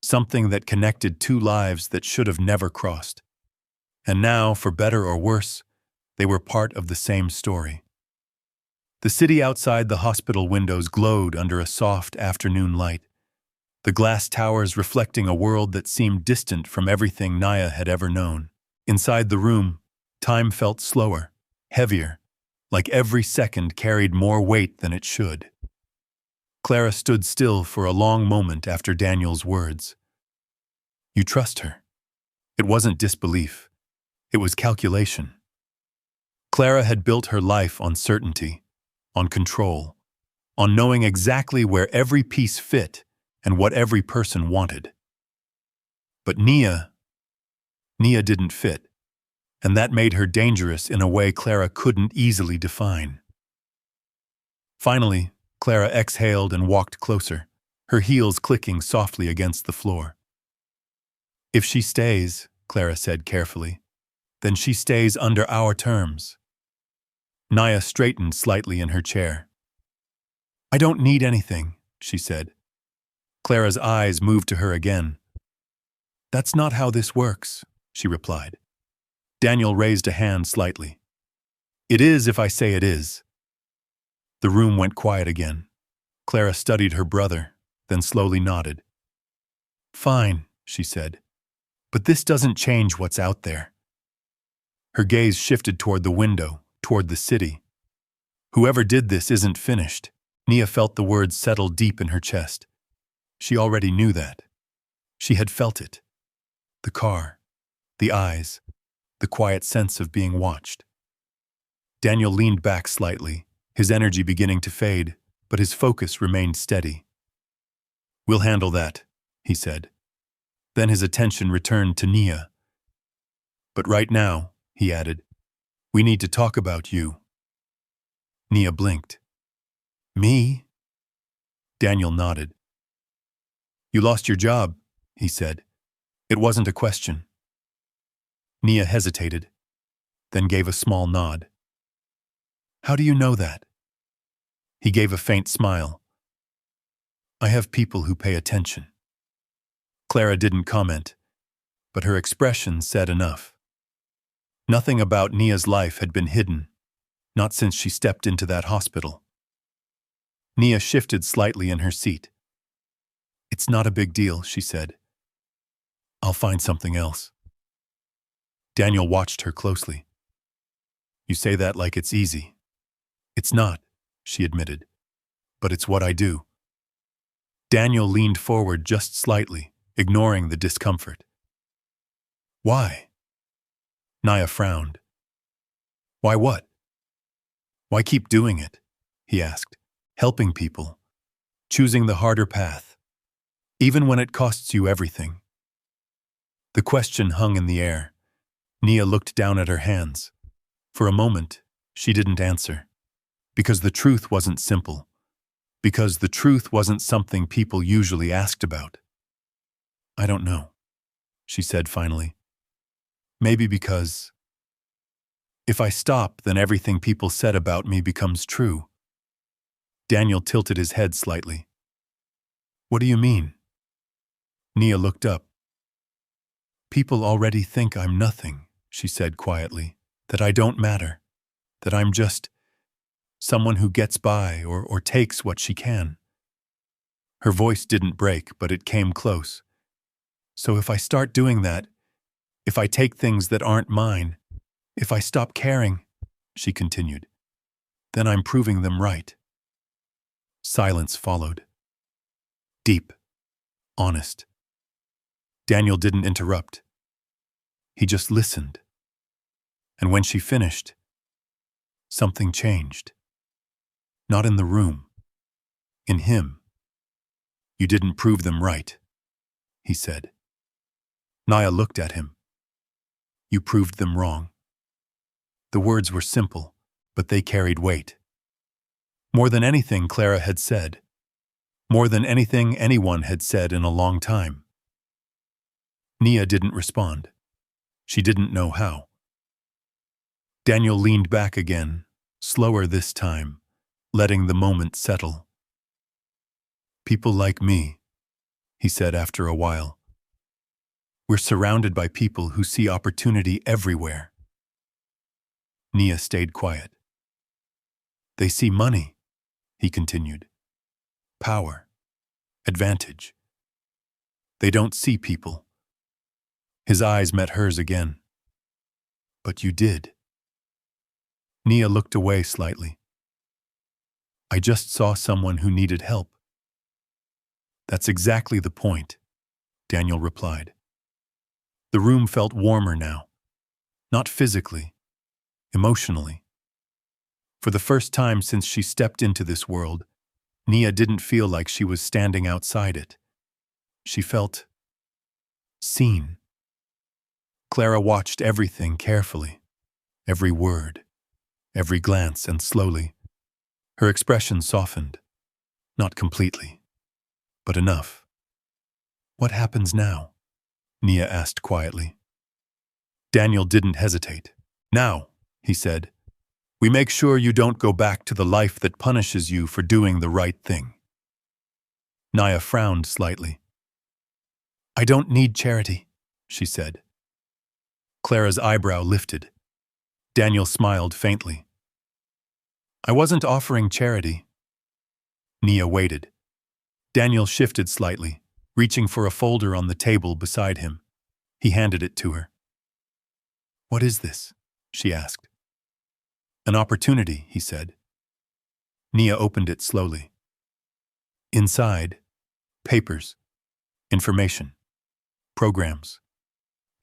something that connected two lives that should have never crossed. And now, for better or worse, they were part of the same story. The city outside the hospital windows glowed under a soft afternoon light, the glass towers reflecting a world that seemed distant from everything Nia had ever known. Inside the room, time felt slower, heavier, like every second carried more weight than it should. Clara stood still for a long moment after Daniel's words. You trust her. It wasn't disbelief. It was calculation. Clara had built her life on certainty, on control, on knowing exactly where every piece fit and what every person wanted. But Nia didn't fit, and that made her dangerous in a way Clara couldn't easily define. Finally, Clara exhaled and walked closer, her heels clicking softly against the floor. If she stays, Clara said carefully, then she stays under our terms. Nia straightened slightly in her chair. I don't need anything, she said. Clara's eyes moved to her again. That's not how this works, she replied. Daniel raised a hand slightly. It is if I say it is. The room went quiet again. Clara studied her brother, then slowly nodded. Fine, she said. But this doesn't change what's out there. Her gaze shifted toward the window, toward the city. Whoever did this isn't finished. Nia felt the words settle deep in her chest. She already knew that. She had felt it. The car, the eyes, the quiet sense of being watched. Daniel leaned back slightly, his energy beginning to fade, but his focus remained steady. We'll handle that, he said. Then his attention returned to Nia. But right now, he added, we need to talk about you. Nia blinked. Me? Daniel nodded. You lost your job, he said. It wasn't a question. Nia hesitated, then gave a small nod. How do you know that? He gave a faint smile. I have people who pay attention. Clara didn't comment, but her expression said enough. Nothing about Nia's life had been hidden, not since she stepped into that hospital. Nia shifted slightly in her seat. It's not a big deal, she said. I'll find something else. Daniel watched her closely. You say that like it's easy. It's not, she admitted, but it's what I do. Daniel leaned forward just slightly, ignoring the discomfort. Why? Nia frowned. Why what? Why keep doing it? He asked, helping people, choosing the harder path, even when it costs you everything. The question hung in the air. Nia looked down at her hands. For a moment, she didn't answer. Because the truth wasn't simple. Because the truth wasn't something people usually asked about. I don't know, she said finally. Maybe because if I stop, then everything people said about me becomes true. Daniel tilted his head slightly. What do you mean? Nia looked up. People already think I'm nothing, she said quietly. that I don't matter, that I'm just someone who gets by or takes what she can. Her voice didn't break, but it came close. So if I start doing that, if I take things that aren't mine, if I stop caring, she continued, then I'm proving them right. Silence followed. Deep. Honest. Daniel didn't interrupt. He just listened. And when she finished, something changed. Not in the room. In him. You didn't prove them right, he said. Naya looked at him. You proved them wrong. The words were simple, but they carried weight. More than anything Clara had said. More than anything anyone had said in a long time. Nia didn't respond. She didn't know how. Daniel leaned back again, slower this time, letting the moment settle. People like me, he said after a while. We're surrounded by people who see opportunity everywhere. Nia stayed quiet. They see money, he continued. Power. Advantage. They don't see people. His eyes met hers again. But you did. Nia looked away slightly. I just saw someone who needed help. That's exactly the point, Daniel replied. The room felt warmer now. Not physically, emotionally. For the first time since she stepped into this world, Nia didn't feel like she was standing outside it. She felt seen. Clara watched everything carefully, every word, every glance, and slowly, her expression softened. Not completely, but enough. What happens now? Nia asked quietly. Daniel didn't hesitate. Now, he said, we make sure you don't go back to the life that punishes you for doing the right thing. Nia frowned slightly. I don't need charity, she said. Clara's eyebrow lifted. Daniel smiled faintly. I wasn't offering charity. Nia waited. Daniel shifted slightly, reaching for a folder on the table beside him. He handed it to her. What is this? She asked. An opportunity, he said. Nia opened it slowly. Inside, papers, information, programs,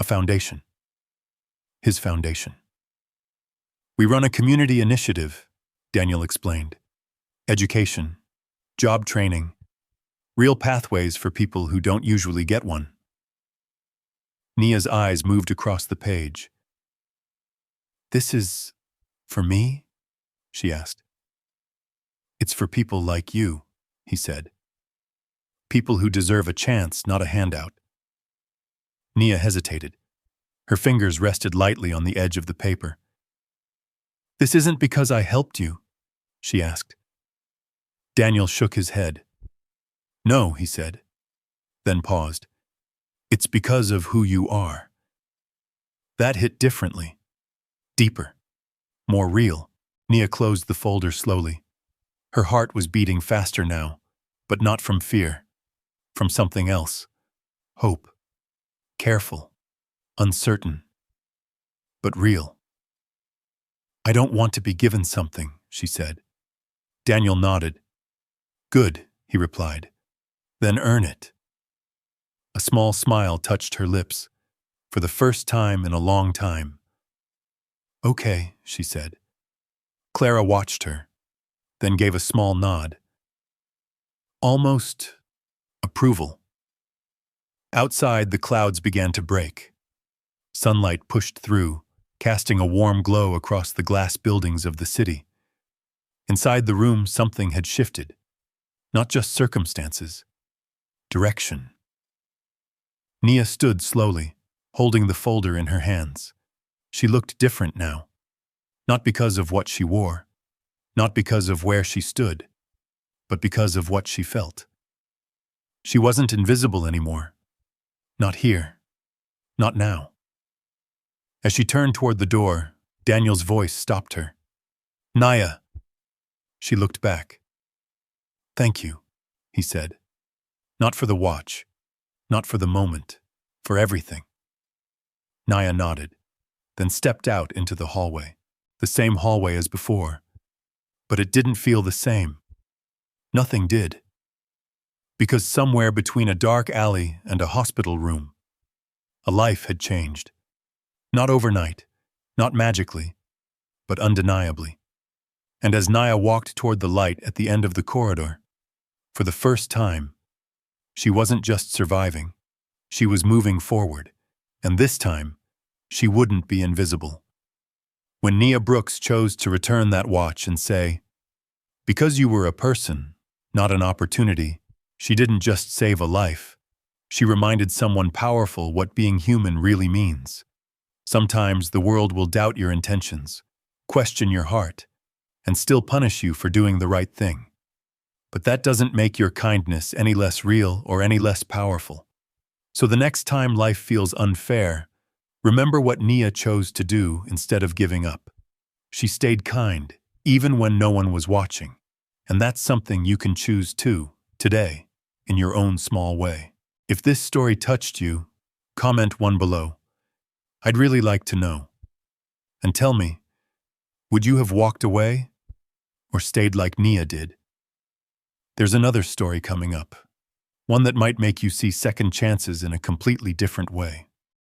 a foundation. His foundation. We run a community initiative, Daniel explained. Education, job training, real pathways for people who don't usually get one. Nia's eyes moved across the page. This is for me? She asked. It's for people like you, he said. People who deserve a chance, not a handout. Nia hesitated. Her fingers rested lightly on the edge of the paper. This isn't because I helped you, she asked. Daniel shook his head. No, he said, then paused. It's because of who you are. That hit differently, deeper, more real. Nia closed the folder slowly. Her heart was beating faster now, but not from fear, from something else. Hope. Careful. Uncertain. But real. I don't want to be given something, she said. Daniel nodded. Good, he replied. Then earn it. A small smile touched her lips, for the first time in a long time. Okay, she said. Clara watched her, then gave a small nod. Almost approval. Outside, the clouds began to break. Sunlight pushed through, casting a warm glow across the glass buildings of the city. Inside the room, something had shifted. Not just circumstances. Direction. Nia stood slowly, holding the folder in her hands. She looked different now. Not because of what she wore, not because of where she stood, but because of what she felt. She wasn't invisible anymore. Not here. Not now. As she turned toward the door, Daniel's voice stopped her. Naya. She looked back. Thank you, he said. Not for the watch, not for the moment, for everything. Naya nodded, then stepped out into the hallway, the same hallway as before. But it didn't feel the same. Nothing did. Because somewhere between a dark alley and a hospital room, a life had changed. Not overnight, not magically, but undeniably. And as Naya walked toward the light at the end of the corridor, for the first time, she wasn't just surviving, she was moving forward, and this time, she wouldn't be invisible. When Nia Brooks chose to return that watch and say, "Because you were a person, not an opportunity," she didn't just save a life. She reminded someone powerful what being human really means. Sometimes the world will doubt your intentions, question your heart, and still punish you for doing the right thing. But that doesn't make your kindness any less real or any less powerful. So the next time life feels unfair, remember what Nia chose to do instead of giving up. She stayed kind, even when no one was watching. And that's something you can choose too, today, in your own small way. If this story touched you, comment one below. I'd really like to know. And tell me, would you have walked away or stayed like Nia did? There's another story coming up, one that might make you see second chances in a completely different way.